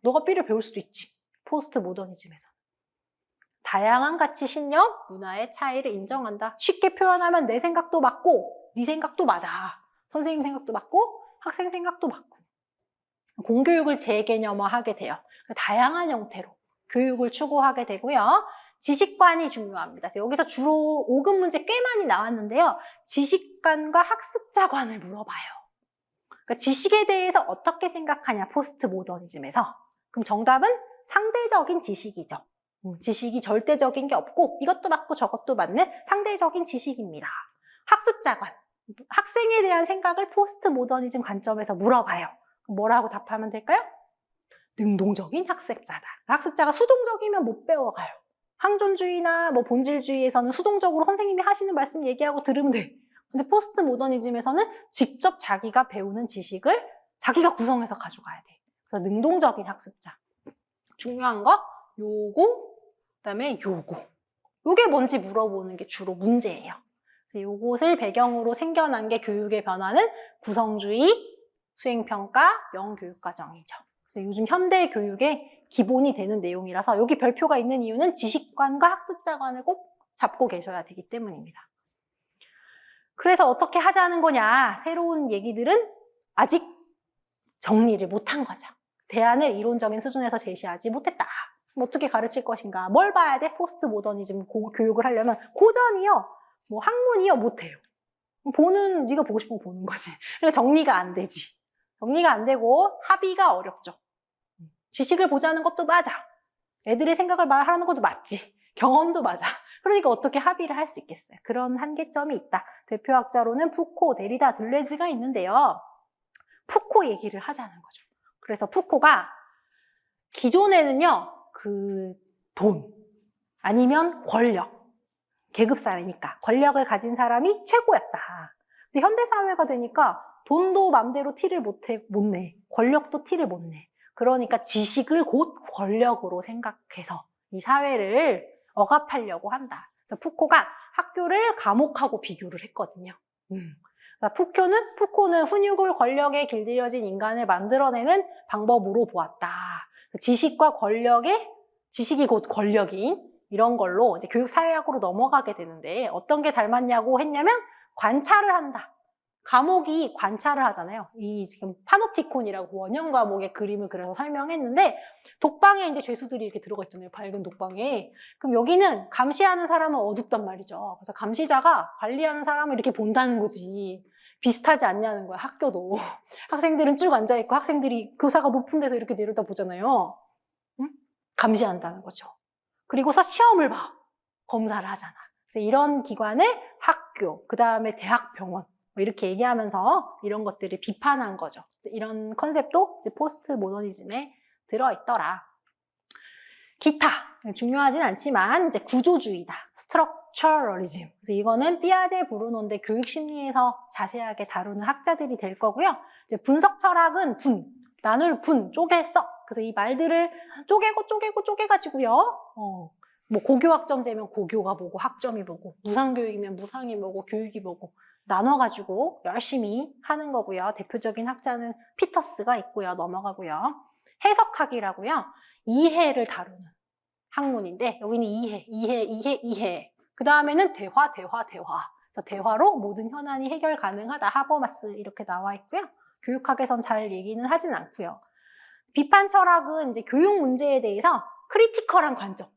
너가 B를 배울 수도 있지. 포스트 모더니즘에서. 다양한 가치, 신념, 문화의 차이를 인정한다. 쉽게 표현하면 내 생각도 맞고 네 생각도 맞아. 선생님 생각도 맞고 학생 생각도 맞고. 공교육을 재개념화하게 돼요. 다양한 형태로 교육을 추구하게 되고요. 지식관이 중요합니다. 그래서 여기서 주로 5급 문제 꽤 많이 나왔는데요. 지식관과 학습자관을 물어봐요. 그러니까 지식에 대해서 어떻게 생각하냐, 포스트 모더니즘에서. 그럼 정답은 상대적인 지식이죠. 지식이 절대적인 게 없고 이것도 맞고 저것도 맞는 상대적인 지식입니다. 학습자관, 학생에 대한 생각을 포스트 모더니즘 관점에서 물어봐요. 뭐라고 답하면 될까요? 능동적인 학습자다. 학습자가 수동적이면 못 배워가요. 항존주의나 본질주의에서는 수동적으로 선생님이 하시는 말씀 얘기하고 들으면 돼. 근데 포스트 모더니즘에서는 직접 자기가 배우는 지식을 자기가 구성해서 가져가야 돼. 그래서 능동적인 학습자. 중요한 거 요거, 그다음에 요거. 요게 뭔지 물어보는 게 주로 문제예요. 그래서 요것을 배경으로 생겨난 게 교육의 변화는 구성주의, 수행평가, 영교육과정이죠. 그래서 요즘 현대 교육의 기본이 되는 내용이라서 여기 별표가 있는 이유는 지식관과 학습자관을 꼭 잡고 계셔야 되기 때문입니다. 그래서 어떻게 하자는 거냐? 새로운 얘기들은 아직 정리를 못한 거죠. 대안을 이론적인 수준에서 제시하지 못했다. 어떻게 가르칠 것인가? 뭘 봐야 돼? 포스트 모더니즘 교육을 하려면 고전이요, 뭐 학문이요 못해요. 네가 보고 싶으면 보는 거지. 그러니까 정리가 안 되지. 정리가 안 되고 합의가 어렵죠. 지식을 보자는 것도 맞아. 애들의 생각을 말하는 것도 맞지. 경험도 맞아. 그러니까 어떻게 합의를 할 수 있겠어요? 그런 한계점이 있다. 대표학자로는 푸코, 데리다, 들레즈가 있는데요. 푸코 얘기를 하자는 거죠. 그래서 푸코가 기존에는요, 돈, 아니면 권력, 계급사회니까 권력을 가진 사람이 최고였다. 근데 현대사회가 되니까 돈도 맘대로 티를 못 내. 권력도 티를 못 내. 그러니까 지식을 곧 권력으로 생각해서 이 사회를 억압하려고 한다. 그래서 푸코가 학교를 감옥하고 비교를 했거든요. 그러니까 푸코는 훈육을 권력에 길들여진 인간을 만들어내는 방법으로 보았다. 지식이 곧 권력인 이런 걸로 이제 교육사회학으로 넘어가게 되는데 어떤 게 닮았냐고 했냐면 관찰을 한다. 과목이 관찰을 하잖아요. 이 지금 파놉티콘이라고 원형 과목의 그림을 그려서 설명했는데 독방에 이제 죄수들이 이렇게 들어가 있잖아요. 밝은 독방에. 그럼 여기는 감시하는 사람은 어둡단 말이죠. 그래서 감시자가 관리하는 사람을 이렇게 본다는 거지. 비슷하지 않냐는 거야, 학교도. 학생들은 쭉 앉아있고 학생들이 교사가 높은 데서 이렇게 내려다 보잖아요. 응? 감시한다는 거죠. 그리고서 시험을 봐. 검사를 하잖아. 그래서 이런 기관을 학교, 그 다음에 대학, 병원 이렇게 얘기하면서 이런 것들을 비판한 거죠. 이런 컨셉도 이제 포스트 모더니즘에 들어있더라. 기타, 중요하진 않지만 이제 구조주의다. 스트럭처럴리즘. 그래서 이거는 삐아제 브루노인데 교육심리에서 자세하게 다루는 학자들이 될 거고요. 이제 분석 철학은 나눌 쪼개 써. 그래서 이 말들을 쪼개가지고요. 뭐 고교학점제면 고교가 뭐고 학점이 뭐고 무상교육이면 무상이 뭐고 교육이 뭐고 나눠가지고 열심히 하는 거고요. 대표적인 학자는 피터스가 있고요. 넘어가고요. 해석학이라고요. 이해를 다루는 학문인데 여기는 이해. 그 다음에는 대화. 그래서 대화로 모든 현안이 해결 가능하다. 하버마스 이렇게 나와 있고요. 교육학에선 잘 얘기는 하진 않고요. 비판 철학은 이제 교육 문제에 대해서 크리티컬한 관점.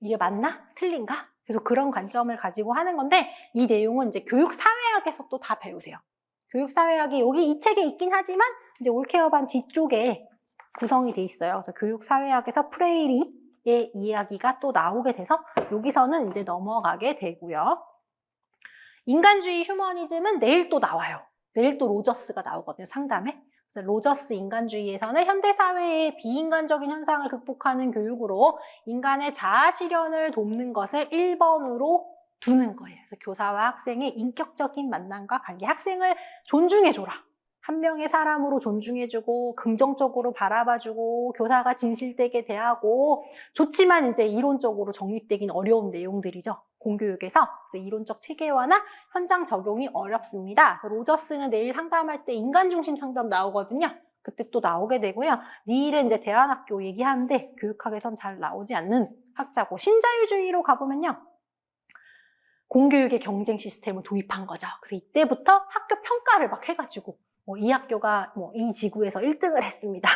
이게 맞나? 틀린가? 그래서 그런 관점을 가지고 하는 건데 이 내용은 이제 교육사회학에서 또 다 배우세요. 교육사회학이 여기 이 책에 있긴 하지만 이제 올케어반 뒤쪽에 구성이 돼 있어요. 그래서 교육사회학에서 프레이리의 이야기가 또 나오게 돼서 여기서는 이제 넘어가게 되고요. 인간주의 휴머니즘은 내일 또 나와요. 내일 또 로저스가 나오거든요, 상담에. 그래서 로저스 인간주의에서는 현대사회의 비인간적인 현상을 극복하는 교육으로 인간의 자아 실현을 돕는 것을 1번으로 두는 거예요. 그래서 교사와 학생의 인격적인 만남과 관계, 학생을 존중해줘라. 한 명의 사람으로 존중해주고 긍정적으로 바라봐주고 교사가 진실되게 대하고 좋지만 이제 이론적으로 정립되긴 어려운 내용들이죠. 공교육에서. 그래서 이론적 체계화나 현장 적용이 어렵습니다. 그래서 로저스는 내일 상담할 때 인간중심 상담 나오거든요. 그때 또 나오게 되고요. 니일은 이제 대안학교 얘기하는데 교육학에선 잘 나오지 않는 학자고 신자유주의로 가보면요. 공교육의 경쟁 시스템을 도입한 거죠. 그래서 이때부터 학교 평가를 막 해가지고 이 학교가 이 지구에서 1등을 했습니다.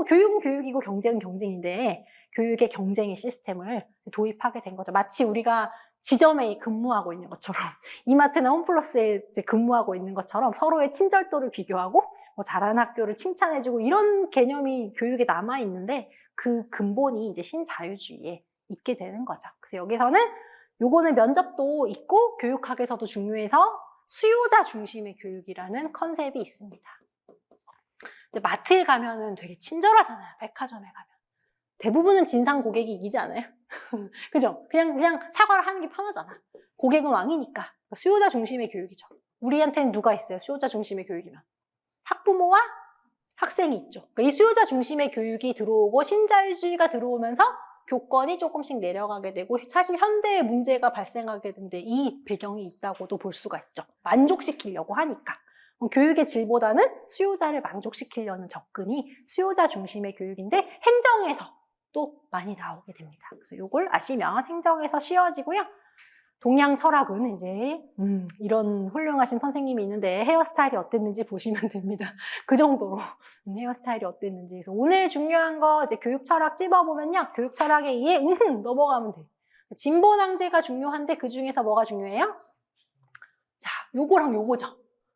교육은 교육이고 경쟁은 경쟁인데 교육의 경쟁의 시스템을 도입하게 된 거죠. 마치 우리가 지점에 근무하고 있는 것처럼 이마트나 홈플러스에 이제 근무하고 있는 것처럼 서로의 친절도를 비교하고 잘하는 학교를 칭찬해주고 이런 개념이 교육에 남아있는데 그 근본이 이제 신자유주의에 있게 되는 거죠. 그래서 여기서는 요거는 면접도 있고 교육학에서도 중요해서 수요자 중심의 교육이라는 컨셉이 있습니다. 마트에 가면은 되게 친절하잖아요. 백화점에 가면. 대부분은 진상 고객이 이기지 않아요? 그죠? 그냥 사과를 하는 게 편하잖아. 고객은 왕이니까. 수요자 중심의 교육이죠. 우리한테는 누가 있어요? 수요자 중심의 교육이면. 학부모와 학생이 있죠. 그러니까 이 수요자 중심의 교육이 들어오고 신자유주의가 들어오면서 교권이 조금씩 내려가게 되고 사실 현대의 문제가 발생하게 되는데 이 배경이 있다고도 볼 수가 있죠. 만족시키려고 하니까. 교육의 질보다는 수요자를 만족시키려는 접근이 수요자 중심의 교육인데 행정에서 또 많이 나오게 됩니다. 그래서 이걸 아시면 행정에서 쉬워지고요. 동양 철학은 이제 이런 훌륭하신 선생님이 있는데 헤어스타일이 어땠는지 보시면 됩니다. 그 정도로 헤어스타일이 어땠는지. 그래서 오늘 중요한 거 이제 교육 철학 찝어보면요. 교육 철학에 의해 넘어가면 돼. 진보낭제가 중요한데 그 중에서 뭐가 중요해요? 자, 요거랑 요거죠.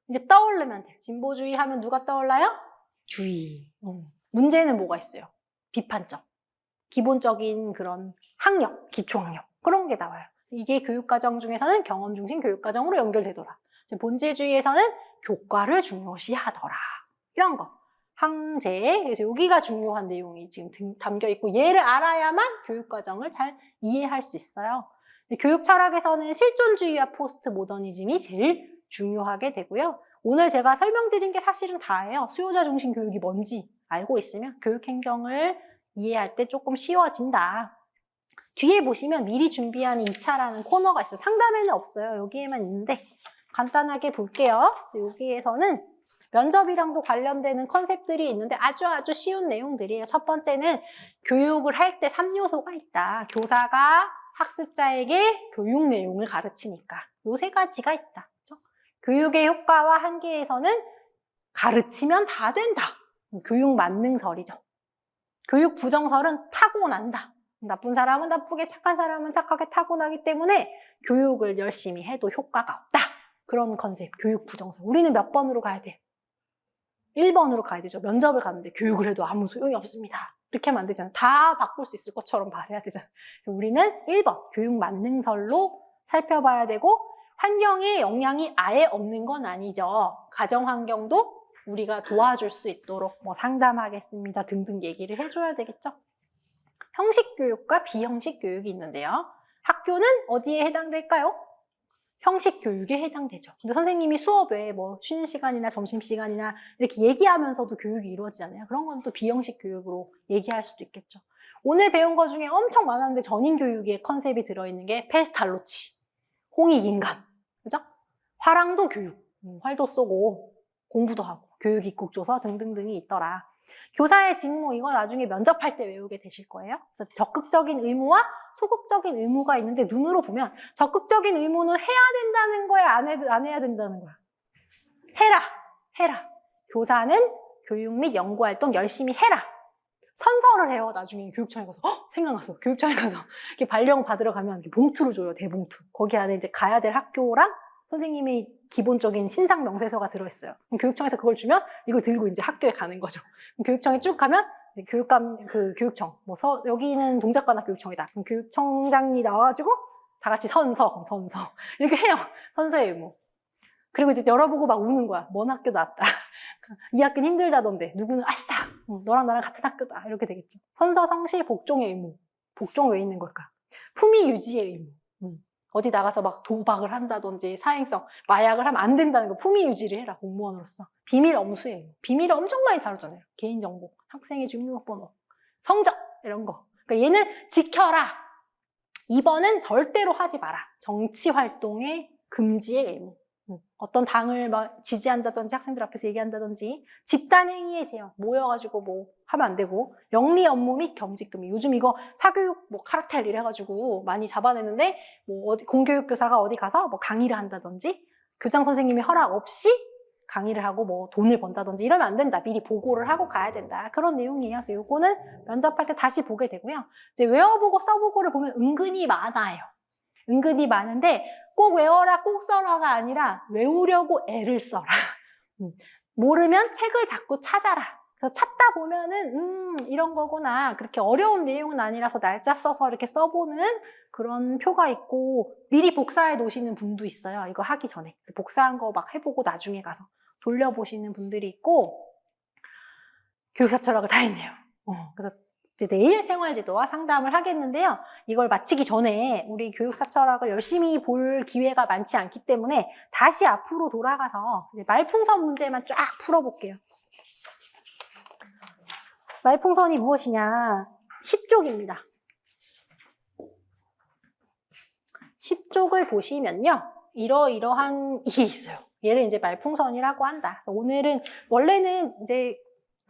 이제 떠오르면 돼요. 진보주의 하면 누가 떠올라요? 주의. 문제는 뭐가 있어요? 비판적. 기본적인 그런 학력, 기초학력. 그런 게 나와요. 이게 교육과정 중에서는 경험 중심 교육과정으로 연결되더라. 본질주의에서는 교과를 중요시하더라. 이런 거. 항제. 그래서 여기가 중요한 내용이 지금 담겨 있고 얘를 알아야만 교육과정을 잘 이해할 수 있어요. 교육 철학에서는 실존주의와 포스트 모더니즘이 제일 중요하게 되고요. 오늘 제가 설명드린 게 사실은 다예요. 수요자 중심 교육이 뭔지 알고 있으면 교육 행정을 이해할 때 조금 쉬워진다. 뒤에 보시면 미리 준비하는 2차라는 코너가 있어요. 상담에는 없어요. 여기에만 있는데 간단하게 볼게요. 여기에서는 면접이랑도 관련되는 컨셉들이 있는데 아주 쉬운 내용들이에요. 첫 번째는 교육을 할 때 3요소가 있다. 교사가 학습자에게 교육 내용을 가르치니까 요 3가지가 있다. 그렇죠? 교육의 효과와 한계에서는 가르치면 다 된다. 교육 만능설이죠. 교육 부정설은 타고난다. 나쁜 사람은 나쁘게, 착한 사람은 착하게 타고나기 때문에 교육을 열심히 해도 효과가 없다. 그런 컨셉, 교육 부정설. 우리는 몇 번으로 가야 돼? 1번으로 가야 되죠. 면접을 가는데 교육을 해도 아무 소용이 없습니다. 이렇게 하면 안 되잖아. 다 바꿀 수 있을 것처럼 말해야 되잖아. 우리는 1번, 교육 만능설로 살펴봐야 되고 환경에 영향이 아예 없는 건 아니죠. 가정 환경도 우리가 도와줄 수 있도록 뭐 상담하겠습니다 등등 얘기를 해줘야 되겠죠. 형식 교육과 비형식 교육이 있는데요. 학교는 어디에 해당될까요? 형식 교육에 해당되죠. 근데 선생님이 수업에 뭐 쉬는 시간이나 점심시간이나 이렇게 얘기하면서도 교육이 이루어지잖아요. 그런 건 또 비형식 교육으로 얘기할 수도 있겠죠. 오늘 배운 거 중에 엄청 많았는데 전인 교육의 컨셉이 들어있는 게 페스탈로치, 홍익인간, 그죠? 화랑도 교육, 활도 쏘고 공부도 하고 교육 입국조서 등등등이 있더라. 교사의 직무, 이거 나중에 면접할 때 외우게 되실 거예요. 그래서 적극적인 의무와 소극적인 의무가 있는데 눈으로 보면 적극적인 의무는 해야 된다는 거야? 안 해야 된다는 거야? 해라. 교사는 교육 및 연구활동 열심히 해라. 선서를 해요. 나중에 교육청에 가서 생각났어. 교육청에 가서 이렇게 발령 받으러 가면 이렇게 봉투를 줘요. 대봉투. 거기 안에 이제 가야 될 학교랑 선생님의 기본적인 신상 명세서가 들어있어요. 그럼 교육청에서 그걸 주면 이걸 들고 이제 학교에 가는 거죠. 그럼 교육청에 쭉 가면 교육청, 여기는 동작관학 교육청이다. 그럼 교육청장이 나와가지고 다 같이 선서 이렇게 해요. 선서의 의무. 그리고 이제 열어보고 막 우는 거야. 먼 학교 나왔다. 이 학교는 힘들다던데 누구는 아싸, 너랑 나랑 같은 학교다. 이렇게 되겠죠. 선서, 성실, 복종의 의무. 복종 왜 있는 걸까? 품위 유지의 의무. 어디 나가서 막 도박을 한다든지 사행성, 마약을 하면 안 된다는 거 품위 유지를 해라, 공무원으로서. 비밀 엄수의 의무. 비밀을 엄청 많이 다루잖아요. 개인정보, 학생의 주민등록번호, 성적 이런 거. 그러니까 얘는 지켜라. 2번은 절대로 하지 마라. 정치활동의 금지의 의무. 어떤 당을 막 지지한다든지 학생들 앞에서 얘기한다든지 집단행위의 제한, 모여가지고 뭐 하면 안 되고 영리 업무 및 겸직금이. 요즘 이거 사교육 뭐 카르텔 이래가지고 많이 잡아내는데 뭐 공교육 교사가 어디 가서 뭐 강의를 한다든지 교장 선생님이 허락 없이 강의를 하고 뭐 돈을 번다든지 이러면 안 된다. 미리 보고를 하고 가야 된다. 그런 내용이에요. 그래서 요거는 면접할 때 다시 보게 되고요. 이제 외워보고 써보고를 보면 은근히 많아요. 은근히 많은데 꼭 외워라, 꼭 써라가 아니라 외우려고 애를 써라. 모르면 책을 자꾸 찾아라. 그래서 찾다 보면은 이런 거구나. 그렇게 어려운 내용은 아니라서 날짜 써서 이렇게 써보는 그런 표가 있고 미리 복사해 놓으시는 분도 있어요. 이거 하기 전에. 그래서 복사한 거 막 해보고 나중에 가서 돌려보시는 분들이 있고 교육사 철학을 다 했네요. 그래서 이제 내일 생활지도와 상담을 하겠는데요. 이걸 마치기 전에 우리 교육사 철학을 열심히 볼 기회가 많지 않기 때문에 다시 앞으로 돌아가서 이제 말풍선 문제만 쫙 풀어볼게요. 말풍선이 무엇이냐? 10족입니다. 10족을 보시면요. 이러이러한 일이 있어요. 얘를 이제 말풍선이라고 한다. 그래서 오늘은 원래는 이제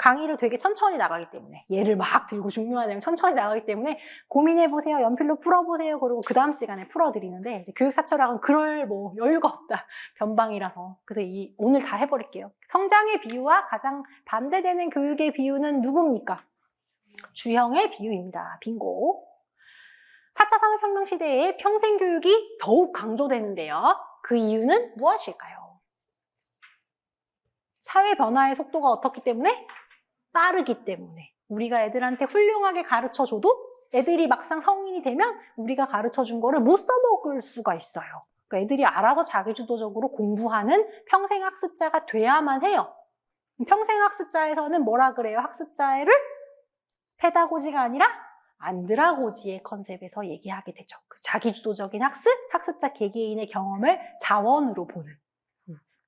강의를 되게 천천히 나가기 때문에 얘를 막 들고 중요한 내용 천천히 나가기 때문에 고민해보세요. 연필로 풀어보세요. 그리고 그 다음 시간에 풀어드리는데 이제 교육사철학은 그럴 뭐 여유가 없다. 변방이라서. 그래서 오늘 다 해버릴게요. 성장의 비유와 가장 반대되는 교육의 비유는 누굽니까? 주형의 비유입니다. 빙고. 4차 산업혁명 시대에 평생교육이 더욱 강조되는데요. 그 이유는 무엇일까요? 사회 변화의 속도가 어떻기 때문에? 빠르기 때문에. 우리가 애들한테 훌륭하게 가르쳐줘도 애들이 막상 성인이 되면 우리가 가르쳐준 거를 못 써먹을 수가 있어요. 그러니까 애들이 알아서 자기주도적으로 공부하는 평생학습자가 돼야만 해요. 평생학습자에서는 뭐라 그래요? 학습자를 페다고지가 아니라 안드라고지의 컨셉에서 얘기하게 되죠. 자기주도적인 학습, 학습자 개개인의 경험을 자원으로 보는.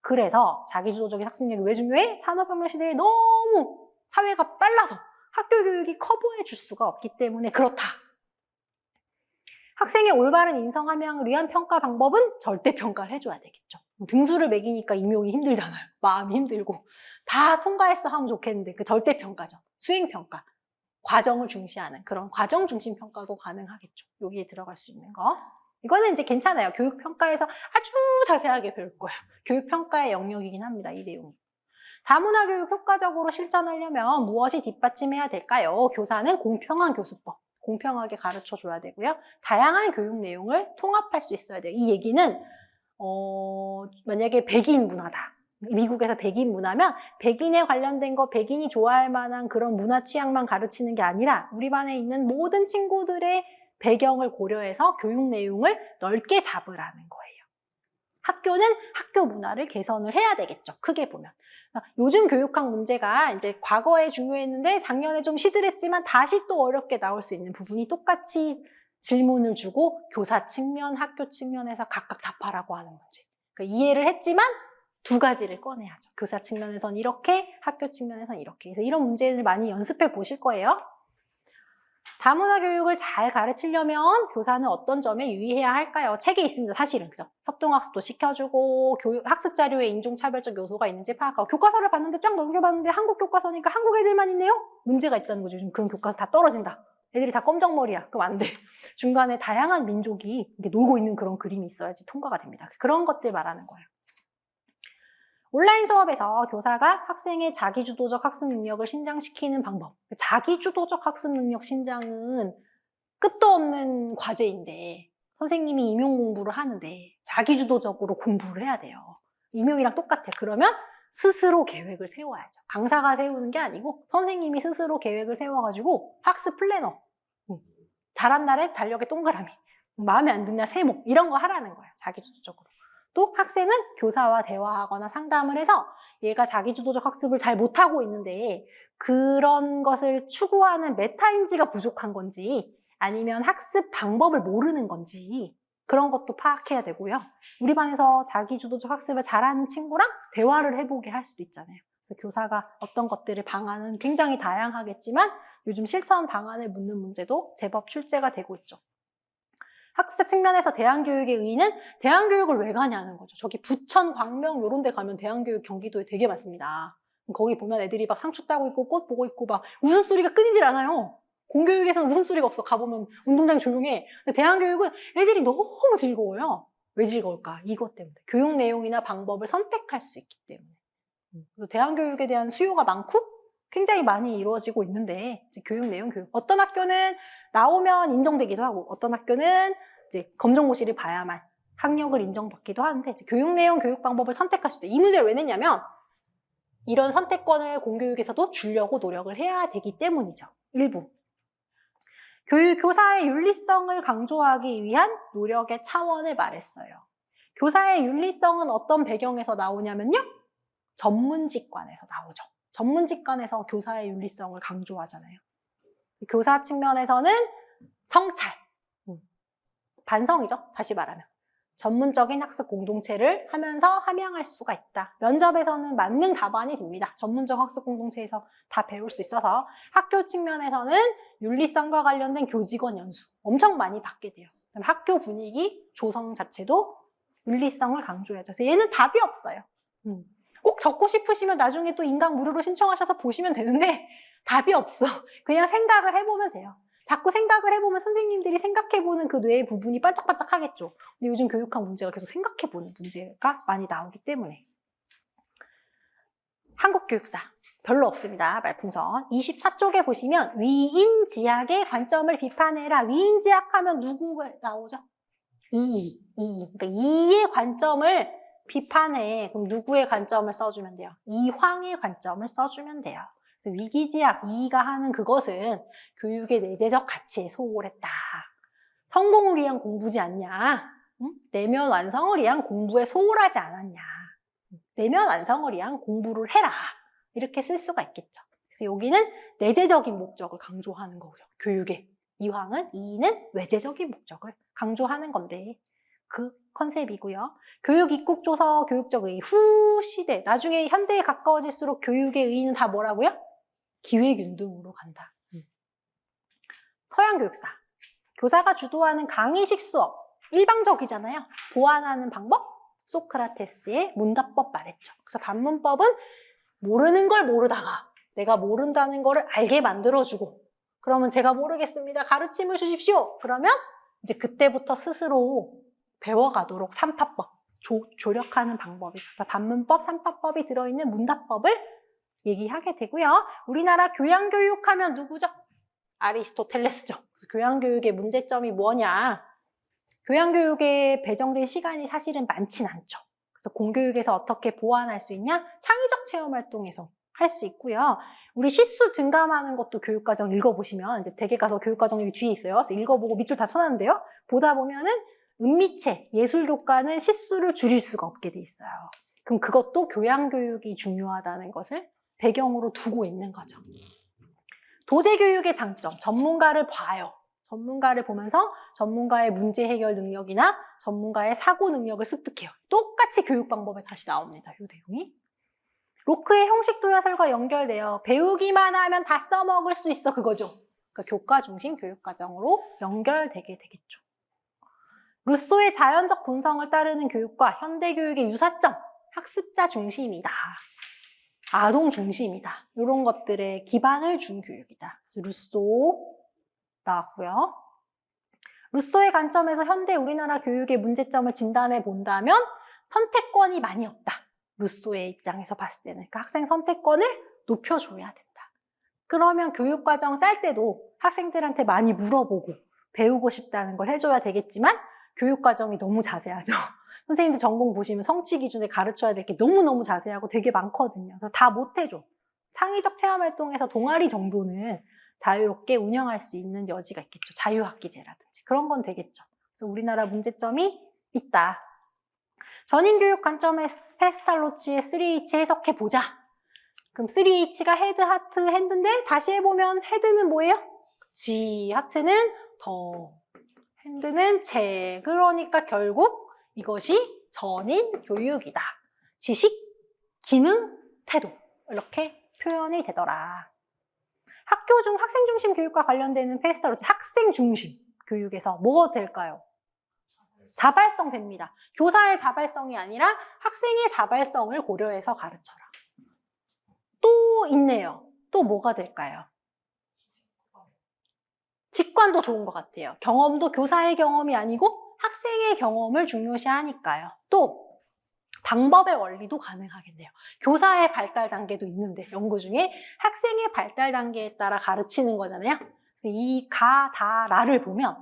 그래서 자기주도적인 학습력이 왜 중요해? 산업혁명 시대에 너무 사회가 빨라서 학교 교육이 커버해 줄 수가 없기 때문에 그렇다. 학생의 올바른 인성 함양을 위한 평가 방법은 절대평가를 해줘야 되겠죠. 등수를 매기니까 임용이 힘들잖아요. 마음이 힘들고. 다 통과했어 하면 좋겠는데 그 절대평가죠. 수행평가. 과정을 중시하는 그런 과정 중심 평가도 가능하겠죠. 여기에 들어갈 수 있는 거. 이거는 이제 괜찮아요. 교육평가에서 아주 자세하게 배울 거예요. 교육평가의 영역이긴 합니다. 이 내용이. 다문화 교육 효과적으로 실천하려면 무엇이 뒷받침해야 될까요? 교사는 공평한 교수법, 공평하게 가르쳐줘야 되고요. 다양한 교육 내용을 통합할 수 있어야 돼요. 이 얘기는 만약에 백인 문화다. 미국에서 백인 문화면 백인에 관련된 거, 백인이 좋아할 만한 그런 문화 취향만 가르치는 게 아니라 우리 반에 있는 모든 친구들의 배경을 고려해서 교육 내용을 넓게 잡으라는 거예요. 학교는 학교 문화를 개선을 해야 되겠죠. 크게 보면. 요즘 교육학 문제가 이제 과거에 중요했는데 작년에 좀 시들했지만 다시 또 어렵게 나올 수 있는 부분이 똑같이 질문을 주고 교사 측면, 학교 측면에서 각각 답하라고 하는 문제. 그러니까 이해를 했지만 두 가지를 꺼내야죠. 교사 측면에선 이렇게, 학교 측면에선 이렇게. 그래서 이런 문제를 많이 연습해 보실 거예요. 다문화 교육을 잘 가르치려면 교사는 어떤 점에 유의해야 할까요? 책에 있습니다. 사실은. 그죠? 협동학습도 시켜주고 학습 자료에 인종차별적 요소가 있는지 파악하고 교과서를 봤는데 쫙 넘겨봤는데 한국 교과서니까 한국 애들만 있네요? 문제가 있다는 거죠. 요즘 그런 교과서 다 떨어진다. 애들이 다 검정머리야. 그럼 안 돼. 중간에 다양한 민족이 놀고 있는 그런 그림이 있어야지 통과가 됩니다. 그런 것들 말하는 거예요. 온라인 수업에서 교사가 학생의 자기주도적 학습 능력을 신장시키는 방법. 자기주도적 학습 능력 신장은 끝도 없는 과제인데 선생님이 임용 공부를 하는데 자기주도적으로 공부를 해야 돼요. 임용이랑 똑같아요. 그러면 스스로 계획을 세워야죠. 강사가 세우는 게 아니고 선생님이 스스로 계획을 세워가지고 학습 플래너. 잘한 날에 달력에 동그라미. 마음에 안 드는 날 세모. 이런 거 하라는 거예요. 자기주도적으로. 또 학생은 교사와 대화하거나 상담을 해서 얘가 자기주도적 학습을 잘 못하고 있는데 그런 것을 추구하는 메타인지가 부족한 건지 아니면 학습 방법을 모르는 건지 그런 것도 파악해야 되고요. 우리 반에서 자기주도적 학습을 잘하는 친구랑 대화를 해보게 할 수도 있잖아요. 그래서 교사가 어떤 것들을 방안은 굉장히 다양하겠지만 요즘 실천 방안을 묻는 문제도 제법 출제가 되고 있죠. 학습자 측면에서 대안교육의 의의는 대안교육을 왜 가냐는 거죠. 저기 부천, 광명 이런 데 가면 대안교육 경기도에 되게 많습니다. 거기 보면 애들이 막 상추 따고 있고 꽃 보고 있고 막 웃음소리가 끊이질 않아요. 공교육에서는 웃음소리가 없어. 가보면 운동장이 조용해. 근데 대안교육은 애들이 너무 즐거워요. 왜 즐거울까? 이것 때문에. 교육 내용이나 방법을 선택할 수 있기 때문에. 그래서 대안교육에 대한 수요가 많고 굉장히 많이 이루어지고 있는데 이제 교육 내용 교육. 어떤 학교는 나오면 인정되기도 하고 어떤 학교는 이제 검정고시를 봐야만 학력을 인정받기도 하는데 이제 교육 내용 교육 방법을 선택할 수 있다. 이 문제를 왜 냈냐면 이런 선택권을 공교육에서도 주려고 노력을 해야 되기 때문이죠. 일부. 교사의 윤리성을 강조하기 위한 노력의 차원을 말했어요. 교사의 윤리성은 어떤 배경에서 나오냐면요. 전문직관에서 나오죠. 전문직관에서 교사의 윤리성을 강조하잖아요. 교사 측면에서는 성찰, 반성이죠. 다시 말하면. 전문적인 학습 공동체를 하면서 함양할 수가 있다. 면접에서는 만능 답안이 됩니다. 전문적 학습 공동체에서 다 배울 수 있어서 학교 측면에서는 윤리성과 관련된 교직원 연수 엄청 많이 받게 돼요. 학교 분위기 조성 자체도 윤리성을 강조해야죠. 그래서 얘는 답이 없어요. 꼭 적고 싶으시면 나중에 또 인강 무료로 신청하셔서 보시면 되는데 답이 없어. 그냥 생각을 해보면 돼요. 자꾸 생각을 해보면 선생님들이 생각해보는 그 뇌의 부분이 반짝반짝 하겠죠. 근데 요즘 교육학 문제가 계속 생각해보는 문제가 많이 나오기 때문에. 한국교육사 별로 없습니다. 말풍선. 24쪽에 보시면 위인지학의 관점을 비판해라. 위인지학하면 누구가 나오죠? 이. 그러니까 이의 관점을 비판해. 그럼 누구의 관점을 써주면 돼요? 이황의 관점을 써주면 돼요. 그래서 위기지학, 이가 하는 그것은 교육의 내재적 가치에 소홀했다. 성공을 위한 공부지 않냐? 응? 내면 완성을 위한 공부에 소홀하지 않았냐? 내면 완성을 위한 공부를 해라. 이렇게 쓸 수가 있겠죠. 그래서 여기는 내재적인 목적을 강조하는 거죠. 교육의. 이황은, 이는 외재적인 목적을 강조하는 건데 그 컨셉이고요. 교육 입국조서, 교육적 의의, 후 시대. 나중에 현대에 가까워질수록 교육의 의의는 다 뭐라고요? 기획윤등으로 간다. 서양 교육사. 교사가 주도하는 강의식 수업. 일방적이잖아요. 보완하는 방법? 소크라테스의 문답법 말했죠. 그래서 반문법은 모르는 걸 모르다가 내가 모른다는 거를 알게 만들어주고 그러면 제가 모르겠습니다. 가르침을 주십시오. 그러면 이제 그때부터 스스로 배워가도록 삼파법, 조력하는 방법이죠. 그래서 반문법, 삼파법이 들어있는 문답법을 얘기하게 되고요. 우리나라 교양교육하면 누구죠? 아리스토텔레스죠. 그래서 교양교육의 문제점이 뭐냐? 교양교육에 배정된 시간이 사실은 많진 않죠. 그래서 공교육에서 어떻게 보완할 수 있냐? 창의적 체험활동에서 할 수 있고요. 우리 시수 증감하는 것도 교육과정 읽어보시면 이제 댁에 가서 교육과정 여기 뒤에 있어요. 그래서 읽어보고 밑줄 다 쳐놨는데요. 보다 보면은 은미체, 예술교과는 시수를 줄일 수가 없게 돼 있어요. 그럼 그것도 교양교육이 중요하다는 것을 배경으로 두고 있는 거죠. 도제교육의 장점, 전문가를 봐요. 전문가를 보면서 전문가의 문제 해결 능력이나 전문가의 사고 능력을 습득해요. 똑같이 교육 방법에 다시 나옵니다. 이 내용이. 로크의 형식 도야설과 연결돼요. 배우기만 하면 다 써먹을 수 있어 그거죠. 그러니까 교과 중심 교육과정으로 연결되게 되겠죠. 루소의 자연적 본성을 따르는 교육과 현대교육의 유사점, 학습자 중심이다. 아동 중심이다. 이런 것들에 기반을 준 교육이다. 루소 나왔고요. 루소의 관점에서 현대 우리나라 교육의 문제점을 진단해 본다면 선택권이 많이 없다. 루소의 입장에서 봤을 때는. 그러니까 학생 선택권을 높여줘야 된다. 그러면 교육과정 짤 때도 학생들한테 많이 물어보고 배우고 싶다는 걸 해줘야 되겠지만 교육과정이 너무 자세하죠. 선생님들 전공 보시면 성취 기준에 가르쳐야 될 게 너무너무 자세하고 되게 많거든요. 그래서 다 못해줘. 창의적 체험활동에서 동아리 정도는 자유롭게 운영할 수 있는 여지가 있겠죠. 자유학기제라든지 그런 건 되겠죠. 그래서 우리나라 문제점이 있다. 전인교육 관점의 페스탈로치의 3H 해석해보자. 그럼 3H가 헤드, 하트, 핸드인데 다시 해보면 헤드는 뭐예요? 지, 하트는 더, 핸드는 체. 그러니까 결국 이것이 전인교육이다. 지식, 기능, 태도 이렇게 표현이 되더라. 학교 중 학생 중심 교육과 관련되는 페스탈로치 학생 중심 교육에서 뭐가 될까요? 자발성 됩니다. 교사의 자발성이 아니라 학생의 자발성을 고려해서 가르쳐라. 또 있네요. 또 뭐가 될까요? 직관도 좋은 것 같아요. 경험도 교사의 경험이 아니고 학생의 경험을 중요시하니까요. 또 방법의 원리도 가능하겠네요. 교사의 발달 단계도 있는데 연구 중에 학생의 발달 단계에 따라 가르치는 거잖아요. 이 가, 다, 라를 보면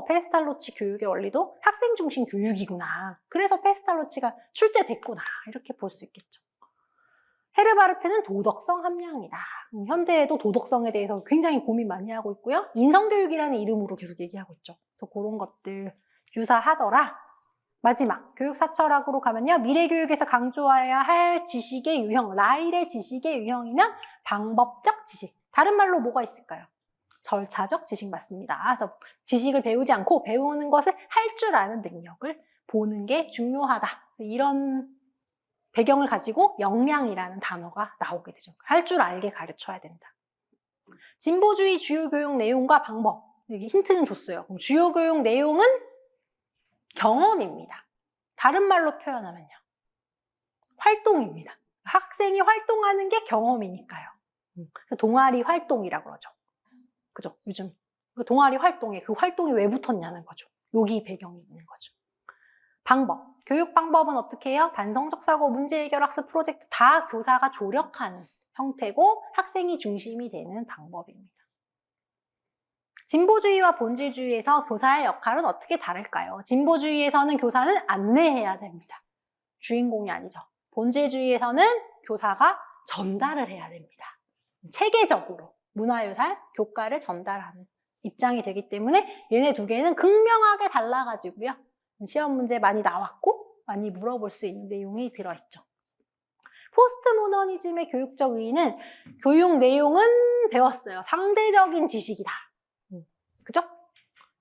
페스탈로치 교육의 원리도 학생 중심 교육이구나. 그래서 페스탈로치가 출제됐구나. 이렇게 볼 수 있겠죠. 헤르바르트는 도덕성 함량이다. 현대에도 도덕성에 대해서 굉장히 고민 많이 하고 있고요. 인성교육이라는 이름으로 계속 얘기하고 있죠. 그래서 그런 것들 유사하더라. 마지막, 교육사철학으로 가면요. 미래교육에서 강조해야 할 지식의 유형, 라일의 지식의 유형이면 방법적 지식. 다른 말로 뭐가 있을까요? 절차적 지식 맞습니다. 그래서 지식을 배우지 않고 배우는 것을 할 줄 아는 능력을 보는 게 중요하다. 이런 배경을 가지고 역량이라는 단어가 나오게 되죠. 할 줄 알게 가르쳐야 된다. 진보주의 주요 교육 내용과 방법. 여기 힌트는 줬어요. 그럼 주요 교육 내용은 경험입니다. 다른 말로 표현하면요. 활동입니다. 학생이 활동하는 게 경험이니까요. 동아리 활동이라고 그러죠. 그죠? 요즘 동아리 활동에 그 활동이 왜 붙었냐는 거죠. 여기 배경이 있는 거죠. 방법. 교육 방법은 어떻게 해요? 반성적 사고, 문제 해결 학습 프로젝트 다 교사가 조력하는 형태고 학생이 중심이 되는 방법입니다. 진보주의와 본질주의에서 교사의 역할은 어떻게 다를까요? 진보주의에서는 교사는 안내해야 됩니다. 주인공이 아니죠. 본질주의에서는 교사가 전달을 해야 됩니다. 체계적으로 문화유산, 교과를 전달하는 입장이 되기 때문에 얘네 두 개는 극명하게 달라가지고요. 시험 문제 많이 나왔고 많이 물어볼 수 있는 내용이 들어있죠. 포스트 모더니즘의 교육적 의의는 교육 내용은 배웠어요. 상대적인 지식이다. 그죠?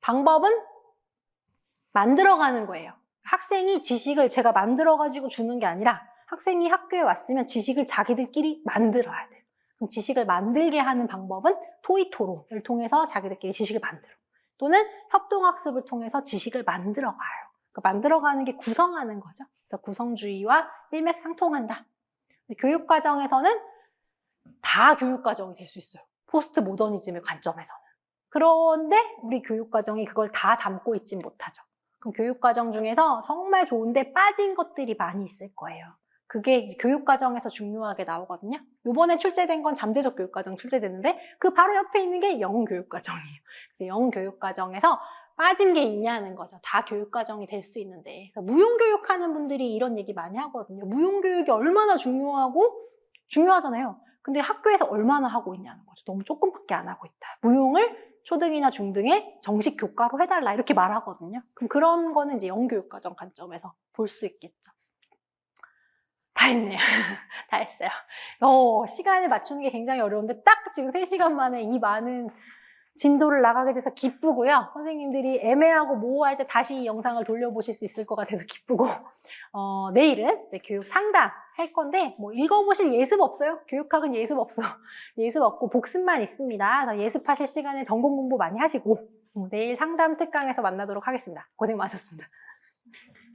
방법은 만들어가는 거예요. 학생이 지식을 제가 만들어가지고 주는 게 아니라 학생이 학교에 왔으면 지식을 자기들끼리 만들어야 돼요. 그럼 지식을 만들게 하는 방법은 토의토론을 통해서 자기들끼리 지식을 만들어. 또는 협동학습을 통해서 지식을 만들어가요. 만들어가는 게 구성하는 거죠. 그래서 구성주의와 일맥상통한다. 교육과정에서는 다 교육과정이 될 수 있어요. 포스트 모더니즘의 관점에서는. 그런데 우리 교육과정이 그걸 다 담고 있진 못하죠. 그럼 교육과정 중에서 정말 좋은데 빠진 것들이 많이 있을 거예요. 그게 교육과정에서 중요하게 나오거든요. 이번에 출제된 건 잠재적 교육과정 출제됐는데 그 바로 옆에 있는 게 영교육과정이에요. 그래서 영교육과정에서 빠진 게 있냐는 거죠. 다 교육과정이 될 수 있는데. 무용교육하는 분들이 이런 얘기 많이 하거든요. 무용교육이 얼마나 중요하잖아요. 근데 학교에서 얼마나 하고 있냐는 거죠. 너무 조금밖에 안 하고 있다. 무용을 초등이나 중등에 정식 교과로 해달라 이렇게 말하거든요. 그럼 그런 거는 이제 영교육과정 관점에서 볼 수 있겠죠. 다 했네요. 다 했어요. 시간을 맞추는 게 굉장히 어려운데 딱 지금 3시간 만에 이 많은 진도를 나가게 돼서 기쁘고요. 선생님들이 애매하고 모호할 때 다시 이 영상을 돌려보실 수 있을 것 같아서 기쁘고 내일은 이제 교육 상담 할 건데 뭐 읽어보실 예습 없어요. 교육학은 예습 없어. 예습 없고 복습만 있습니다. 그래서 예습하실 시간에 전공 공부 많이 하시고 내일 상담 특강에서 만나도록 하겠습니다. 고생 많으셨습니다.